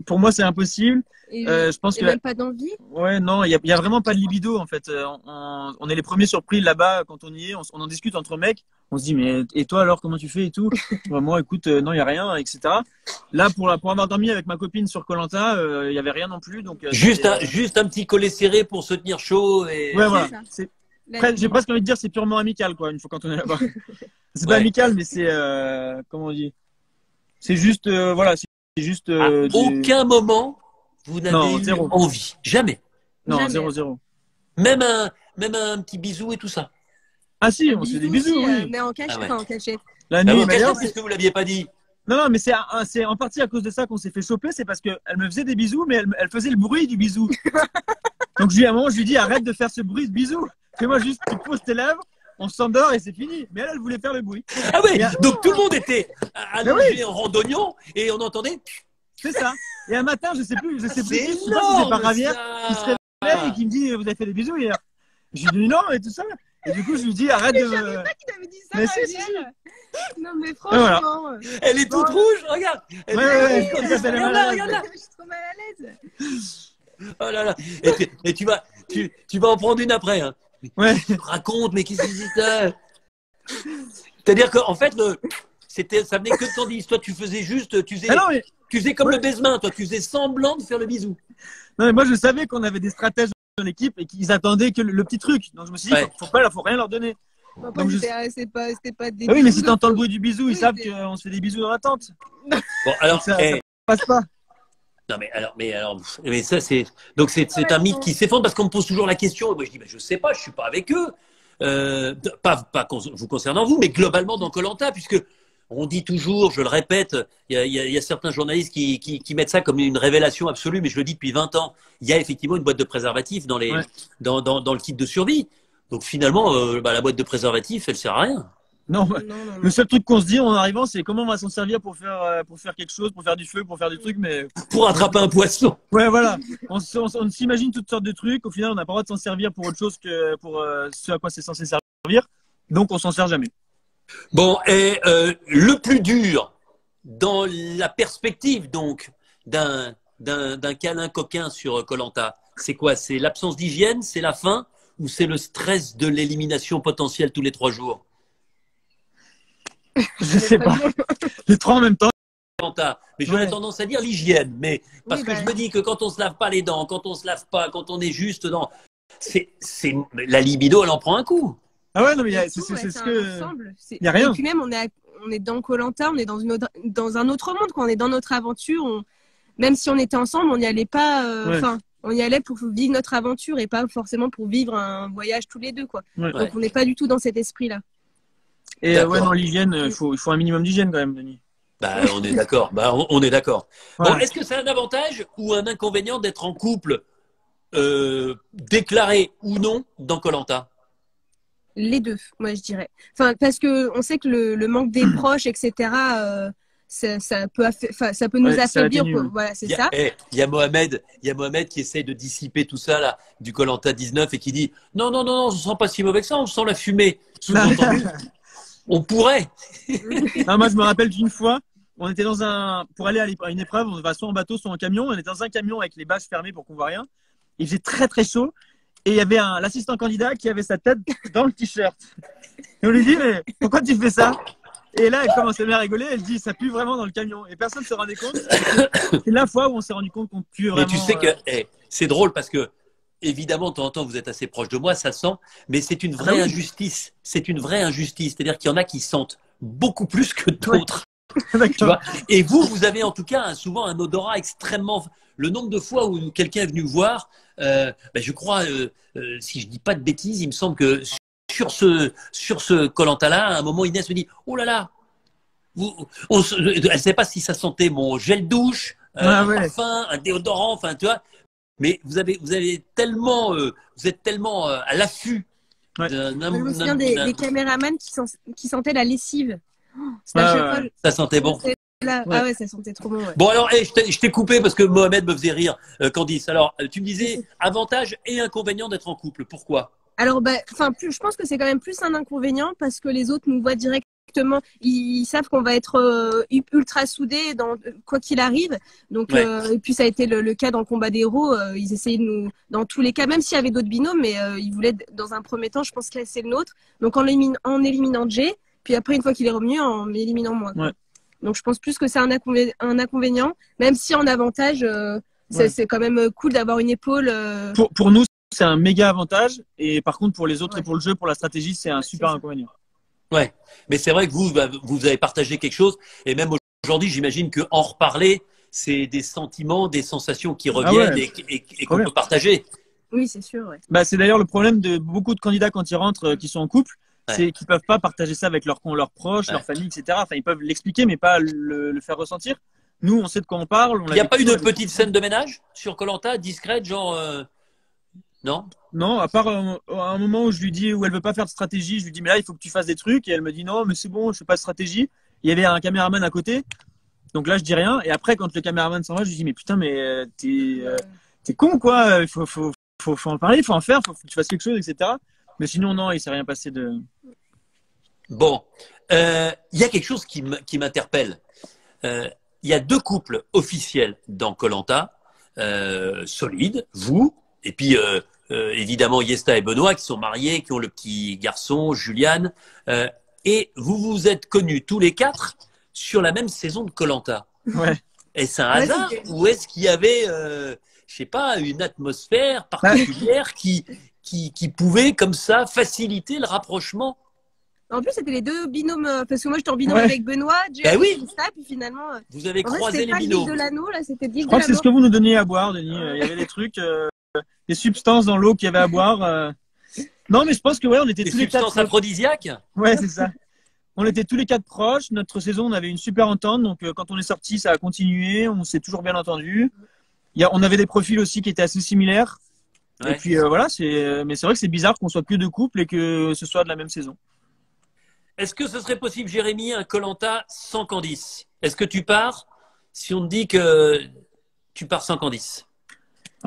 pour moi, c'est impossible. Et, je pense que même pas d'envie. Ouais, non, il y a vraiment pas de libido en fait. On est les premiers surpris là-bas quand on y est. On en discute entre mecs. On se dit mais et toi alors comment tu fais et tout. Moi écoute non il y a rien etc. Là pour avoir dormi avec ma copine sur Koh-Lanta il y avait rien non plus donc. Juste un petit collet serré pour se tenir chaud et. Ouais voilà. J'ai presque envie de dire c'est purement amical quoi une fois quand on est là-bas. C'est pas amical mais c'est comment on dit. C'est juste voilà c'est juste. À aucun moment vous n'avez eu envie. Jamais. Non, jamais. 0-0. Même un petit bisou et tout ça. Ah si, on se fait des bisous, oui. Mais en cachette, en cachette. La Bah, nuit, puisque vous l'aviez pas dit. Non, mais c'est en partie à cause de ça qu'on s'est fait choper, c'est parce qu'elle me faisait des bisous, mais elle faisait le bruit du bisou. Donc à un moment, je lui dis arrête de faire ce bruit de bisou. Fais-moi juste, tu poses tes lèvres, on s'endort et c'est fini. Mais elle voulait faire le bruit. Ah oui, donc tout le monde était allongé en randonnion et on entendait. C'est ça. Et un matin, je sais plus C'est si c'est énorme, par Ravière ça. qui se réveille et qui me dit vous avez fait des bisous hier. J'ai dit non et tout ça. Et du coup, je lui dis, arrête Mais de. je savais pas qu'il avait dit ça, Mais si, Marielle. Non, mais voilà. franchement. Elle est toute rouge, regarde. Elle est Ouais, toute rouge, ouais, elle est mal à l'aise. regarde là. Je suis trop mal à l'aise. Oh là là. Et tu vas en prendre une après. Hein. Ouais. Tu me racontes, mais qu'est-ce que c'est ça? C'est-à-dire qu'en fait, ça venait que de Candice. Toi, tu faisais juste, Ah non, mais, tu faisais comme Ouais. le baisement, toi, tu faisais semblant de faire le bisou. non, mais moi, je savais qu'on avait des stratèges dans l'équipe et qu'ils attendaient que le petit truc. Donc, je me suis dit, Ouais. faut rien leur donner. Bon, après, Donc, je- c'était pas des. Ah oui, mais bisous si de t'entends le fou. bruit du bisou, Oui, ils savent c'est- qu'on se fait des bisous dans la tente. Bon, alors, Donc, ça passe pas. non, mais ça, c'est un mythe qui s'effondre parce qu'on me pose toujours la question. Et moi, je dis, je sais pas, je suis pas avec eux. Pas vous concernant vous, mais globalement dans koh puisque on dit toujours, je le répète, il y a certains journalistes qui mettent ça comme une révélation absolue, mais je le dis depuis 20 ans. Il y a effectivement une boîte de préservatifs dans Ouais. le kit de survie. Donc finalement, la boîte de préservatifs, elle sert à rien. Non, Non, non, le non. seul truc qu'on se dit en arrivant, c'est comment on va s'en servir pour faire quelque chose, pour faire du feu, pour faire du truc, mais Pour attraper un poisson. ouais, voilà. On s'imagine toutes sortes de trucs. Au final, on n'a pas le droit de s'en servir pour autre chose que pour ce à quoi c'est censé servir. Donc, on s'en sert jamais. Bon, et le plus dur dans la perspective donc d'un câlin coquin sur koh c'est quoi? C'est l'absence d'hygiène, c'est la faim ou c'est le stress de l'élimination potentielle tous les 3 jours? Je sais pas. Les trois en même temps. Koh-Lanta. Mais j'aurais Ouais. tendance à dire l'hygiène, mais parce Oui, que bah. je me dis que quand on se lave pas les dents, quand on se lave pas, quand on est juste dans, c'est la libido, elle en prend un coup. Ah ouais, non, mais C'est tout, ouais, c'est c'est ce un que. ensemble. Y a rien. Et puis même, on est dans koh on est dans un autre monde, quand on est dans notre aventure. Même si on était ensemble, on n'y allait pas. Ouais. Enfin, on y allait pour vivre notre aventure et pas forcément pour vivre un voyage tous les deux, quoi. Ouais. Donc on n'est pas du tout dans cet esprit-là. Et D'accord. ouais, non, l'hygiène, il faut un minimum d'hygiène quand même, Denis. Bah, on est d'accord. On est d'accord. Voilà. Bon, est-ce que c'est un avantage ou un inconvénient d'être en couple déclaré ou non dans koh Les deux, moi je dirais. Enfin, parce que on sait que le manque des proches, etc. Ça peut nous Ouais, ça affaiblir. atténue, Quoi. ouais. Voilà, c'est ça. Il y a Mohamed qui essaye de dissiper tout ça là, du koh 19 et qui dit non, on se sent pas si mauvais que ça, on sent la fumée. Sous-entendu, on pourrait. Non, moi, je me rappelle d'une fois, on était pour aller à une épreuve, on va soit en bateau, soit en camion. On était dans un camion avec les bâches fermées pour qu'on voit rien. Il faisait très très chaud. Et il y avait l'assistant candidat qui avait sa tête dans le t-shirt. Et on lui dit, mais pourquoi tu fais ça? Et là, elle commençait bien à rigoler. Elle dit, ça pue vraiment dans le camion. Et personne ne se rendait compte. C'est la fois où on s'est rendu compte qu'on pue vraiment. Mais tu sais que c'est drôle parce que évidemment, de temps en temps, vous êtes assez proche de moi, ça sent, mais c'est une vraie injustice. C'est une vraie injustice. C'est-à-dire qu'il y en a qui sentent beaucoup plus que d'autres. Tu vois. Et vous avez en tout cas souvent un odorat extrêmement. Le nombre de fois où quelqu'un est venu me voir, je crois, si je dis pas de bêtises, il me semble que sur ce Koh-Lanta-là, à un moment, Inès me dit, oh là là, elle ne savait pas si ça sentait mon gel douche, un parfum, un déodorant, enfin, tu vois. Mais vous avez tellement, vous êtes tellement à l'affût. Je me souviens des caméramans qui sentaient la lessive. Ça sentait bon. Ah ouais, ça sentait trop bon. Ouais. Bon alors, je t'ai coupé parce que Mohamed me faisait rire, Candice. Alors, tu me disais avantage et inconvénient d'être en couple. Pourquoi? Alors, je pense que c'est quand même plus un inconvénient parce que les autres nous voient directement. Ils savent qu'on va être ultra soudés quoi qu'il arrive. Donc, et puis ça a été le cas dans le combat des héros. Ils essayaient de nous, dans tous les cas, même s'il y avait d'autres binômes, mais ils voulaient dans un premier temps, je pense, classer le nôtre. Donc en éliminant Jay, puis après une fois qu'il est revenu, en éliminant moi. Quoi. Ouais. Donc je pense plus que c'est un inconvénient, même si en avantage, c'est quand même cool d'avoir une épaule. Pour nous, c'est un méga avantage. Et par contre, pour les autres et pour le jeu, pour la stratégie, c'est un super inconvénient. Ouais, mais c'est vrai que vous avez partagé quelque chose. Et même aujourd'hui, j'imagine qu'en reparler, c'est des sentiments, des sensations qui reviennent et qu'on peut partager. Oui, c'est sûr. Ouais. Bah, c'est d'ailleurs le problème de beaucoup de candidats quand ils rentrent, qui sont en couple. C'est qu'ils peuvent pas partager ça avec leurs proches, leur famille, etc. Enfin, ils peuvent l'expliquer, mais pas le faire ressentir. Nous, on sait de quoi on parle. Il n'y a pas une petite scène de ménage sur Koh-Lanta, discrète, genre non? Non, à part un moment où je lui dis où elle veut pas faire de stratégie, je lui dis mais là il faut que tu fasses des trucs et elle me dit non mais c'est bon, je fais pas de stratégie. Il y avait un caméraman à côté, donc là je dis rien. Et après quand le caméraman s'en va, je lui dis mais putain mais t'es con quoi, faut en parler, faut en faire, faut que tu fasses quelque chose, etc. Mais sinon, non, il s'est rien passé de. Bon, il y a quelque chose qui m'interpelle. Il y a 2 couples officiels dans koh solides, vous, et puis évidemment Yesta et Benoît qui sont mariés, qui ont le petit garçon, Juliane, et vous vous êtes connus tous les 4 sur la même saison de koh. Ouais. Est-ce un hasard ou est-ce qu'il y avait, je sais pas, une atmosphère particulière qui pouvait comme ça faciliter le rapprochement? En plus, c'était les 2 binômes, parce que moi j'étais en binôme avec Benoît, Ben oui. et ça, puis finalement. Vous avez En fait, croisé c'était les pas binômes. l'huile de l'anneau, là, c'était l'huile Je de crois que c'est l'anneau. ce que vous nous donniez à boire, Denis. Il y avait des trucs, des substances dans l'eau qu'il y avait à boire. Non, mais je pense que ouais, on était Des tous les 4. substances aphrodisiaques? Ouais, c'est ça. On était tous les 4 proches. Notre saison, on avait une super entente. Donc, quand on est sorti, ça a continué. On s'est toujours bien entendu. On avait des profils aussi qui étaient assez similaires. Ouais. Et puis voilà, mais c'est vrai que c'est bizarre qu'on soit que 2 couples et que ce soit de la même saison. Est-ce que ce serait possible, Jérémy, un koh sans Candice? Est-ce que tu pars si on te dit que tu pars sans Candice?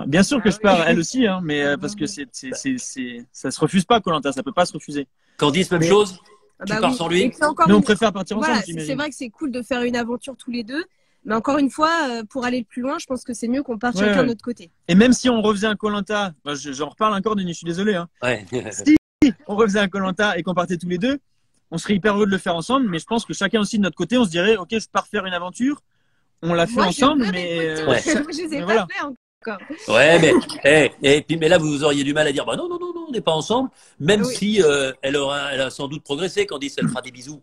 Bien sûr que je pars, elle aussi, hein, mais parce que ça se refuse pas, koh ça peut pas se refuser. Candice, même chose? Tu Bah pars oui. sans lui? Et puis encore Mais on une- préfère partir ensemble, Voilà, j'imagine. c'est vrai que c'est cool de faire une aventure tous les 2. Mais encore une fois, pour aller le plus loin, je pense que c'est mieux qu'on parte chacun de notre côté. Et même si on refaisait un koh j'en reparle encore, Denis, je suis désolé. Hein. Ouais. Si on refaisait un koh et qu'on partait tous les 2, on serait hyper heureux de le faire ensemble. Mais je pense que chacun aussi de notre côté, on se dirait, ok, je pars faire une aventure. On l'a fait Moi, ensemble, je veux mais des photos. Ouais. Je les ai Mais pas voilà. fait encore. Ouais, mais là, vous auriez du mal à dire, bah non, on n'est pas ensemble, même Oui. si elle a sans doute progressé. Candice, elle fera des bisous.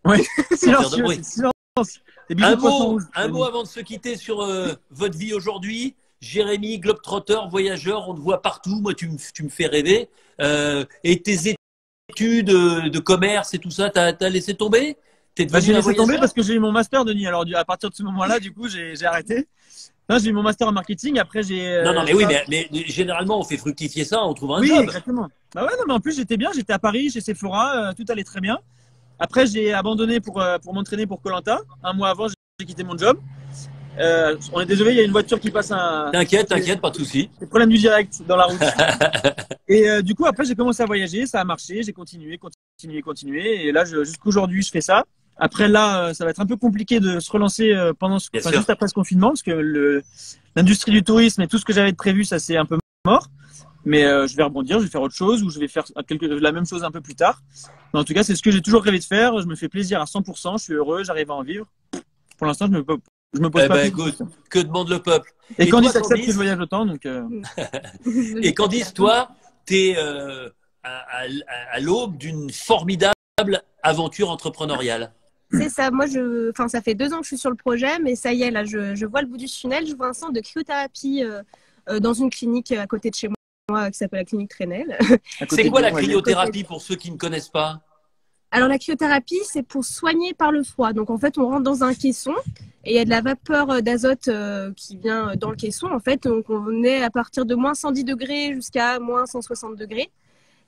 Ouais, Faire de bruit. silence. Des bisous de poisson rouge, Un Denis. mot avant de se quitter sur votre vie aujourd'hui. Jérémy, globetrotter, voyageur, on te voit partout. Moi, tu me fais rêver. Et tes études de commerce et tout ça, t'as laissé tomber? T'es Bah, devenu j'ai un laissé tomber voyageur? parce que j'ai eu mon master, Denis. Alors, à partir de ce moment-là, du coup, j'ai arrêté. Non, j'ai eu mon master en marketing. Après, j'ai. Non, mais oui, mais généralement, on fait fructifier ça, on trouve un Oui, job. exactement. Bah ouais, non, mais en plus, j'étais bien. J'étais à Paris, chez Sephora. Tout allait très bien. Après, j'ai abandonné pour m'entraîner pour koh. Un mois avant, j'ai quitté mon job. On est désolé, il y a une voiture qui passe T'inquiète, pas de souci. C'est le problème du direct dans la route. Et du coup, après, j'ai commencé à voyager. Ça a marché. J'ai continué. Et là, jusqu'aujourd'hui, je fais ça. Après, là, ça va être un peu compliqué de se relancer juste après ce confinement parce que l'industrie du tourisme et tout ce que j'avais prévu, ça c'est un peu mort. Mais je vais rebondir, je vais faire autre chose ou je vais faire la même chose un peu plus tard. Mais en tout cas, c'est ce que j'ai toujours rêvé de faire. Je me fais plaisir à 100%. Je suis heureux, j'arrive à en vivre. Pour l'instant, je me pose pas plus de Écoute, questions. que demande le peuple? Et Candice toi, accepte Candice que je voyage autant. Donc, Et Candice, toi, t'es à l'aube d'une formidable aventure entrepreneuriale. C'est ça. Moi, ça fait 2 ans que je suis sur le projet, mais ça y est, là, je vois le bout du tunnel. Je vois un centre de cryothérapie dans une clinique à côté de chez moi qui s'appelle la clinique Trenel. C'est quoi la cryothérapie pour ceux qui ne connaissent pas? Alors, la cryothérapie, c'est pour soigner par le froid. Donc, en fait, on rentre dans un caisson et il y a de la vapeur d'azote qui vient dans le caisson. En fait, donc, on est à partir de moins 110 degrés jusqu'à moins 160 degrés.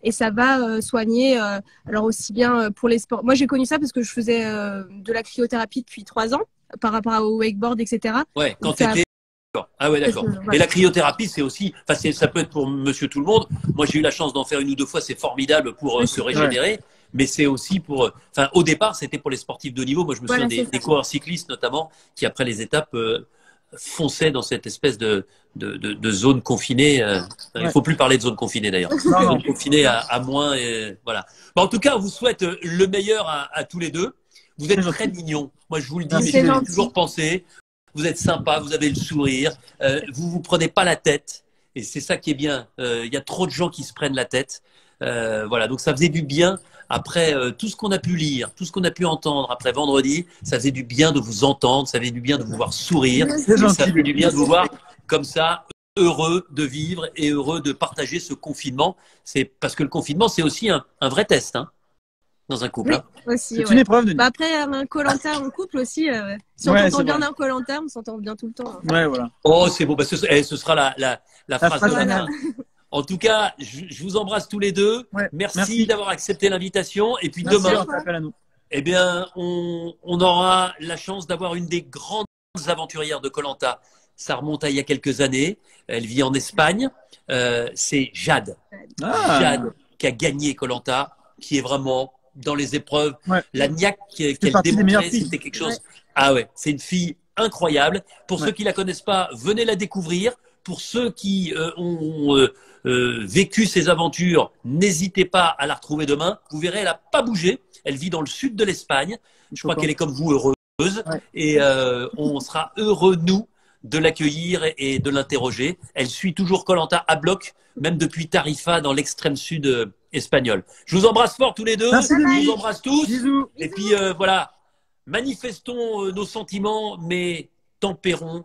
Et ça va soigner, alors aussi bien pour les sports. Moi, j'ai connu ça parce que je faisais de la cryothérapie depuis 3 ans par rapport au wakeboard, etc. Ouais, quand Donc, ça- t'étais. Ah ouais, d'accord. Voilà. Et la cryothérapie, c'est aussi, enfin, ça peut être pour monsieur tout le monde. Moi, j'ai eu la chance d'en faire 1 ou 2 fois, c'est formidable pour se régénérer. Mais c'est aussi pour, enfin, au départ, c'était pour les sportifs de haut niveau. Moi, je me souviens des coureurs cyclistes, notamment, qui après les étapes fonçaient dans cette espèce de zone confinée. Il ne faut plus parler de zone confinée d'ailleurs. Zone confinée à moins. Voilà. Bon, en tout cas, on vous souhaite le meilleur à tous les deux. Vous êtes très mignons. Moi, je vous le dis, mais j'ai toujours pensé. Vous êtes sympa, vous avez le sourire, vous prenez pas la tête. Et c'est ça qui est bien. Il y a trop de gens qui se prennent la tête. Voilà, donc ça faisait du bien. Après tout ce qu'on a pu lire, tout ce qu'on a pu entendre après vendredi, ça faisait du bien de vous entendre, ça faisait du bien de vous voir sourire, ça fait du bien de vous voir comme ça, heureux de vivre et heureux de partager ce confinement. C'est parce que le confinement, c'est aussi un vrai test dans un couple. Oui, aussi, c'est une épreuve. Bah après, un koh en couple aussi, si on s'entend bien d'un koh, on s'entend bien tout le temps. Ouais, voilà. Oh, c'est bon, ce sera la phrase de la fin. Voilà. En tout cas, je vous embrasse tous les deux. Ouais, merci d'avoir accepté l'invitation. Et puis merci demain, à nous. eh bien, on aura la chance d'avoir une des grandes aventurières de koh. Ça remonte à il y a quelques années. Elle vit en Espagne. C'est Jade. Ah. Jade, qui a gagné koh qui est vraiment dans les épreuves. Ouais. La niaque qu'elle partie des meilleures démontrait, filles. c'était quelque chose. Ah ouais, c'est une fille incroyable. Pour Ouais. ceux qui la connaissent pas, venez la découvrir. Pour ceux qui ont vécu ces aventures, n'hésitez pas à la retrouver demain. Vous verrez, elle n'a pas bougé. Elle vit dans le sud de l'Espagne. Je crois qu'elle est comme vous, heureuse. Ouais. Et on sera heureux, nous, de l'accueillir et de l'interroger. Elle suit toujours koh à bloc, même depuis Tarifa, dans l'extrême sud espagnol. Je vous embrasse fort tous les deux. Merci, Je Denis. vous embrasse tous. Bisous. Et puis voilà, manifestons nos sentiments, mais tempérons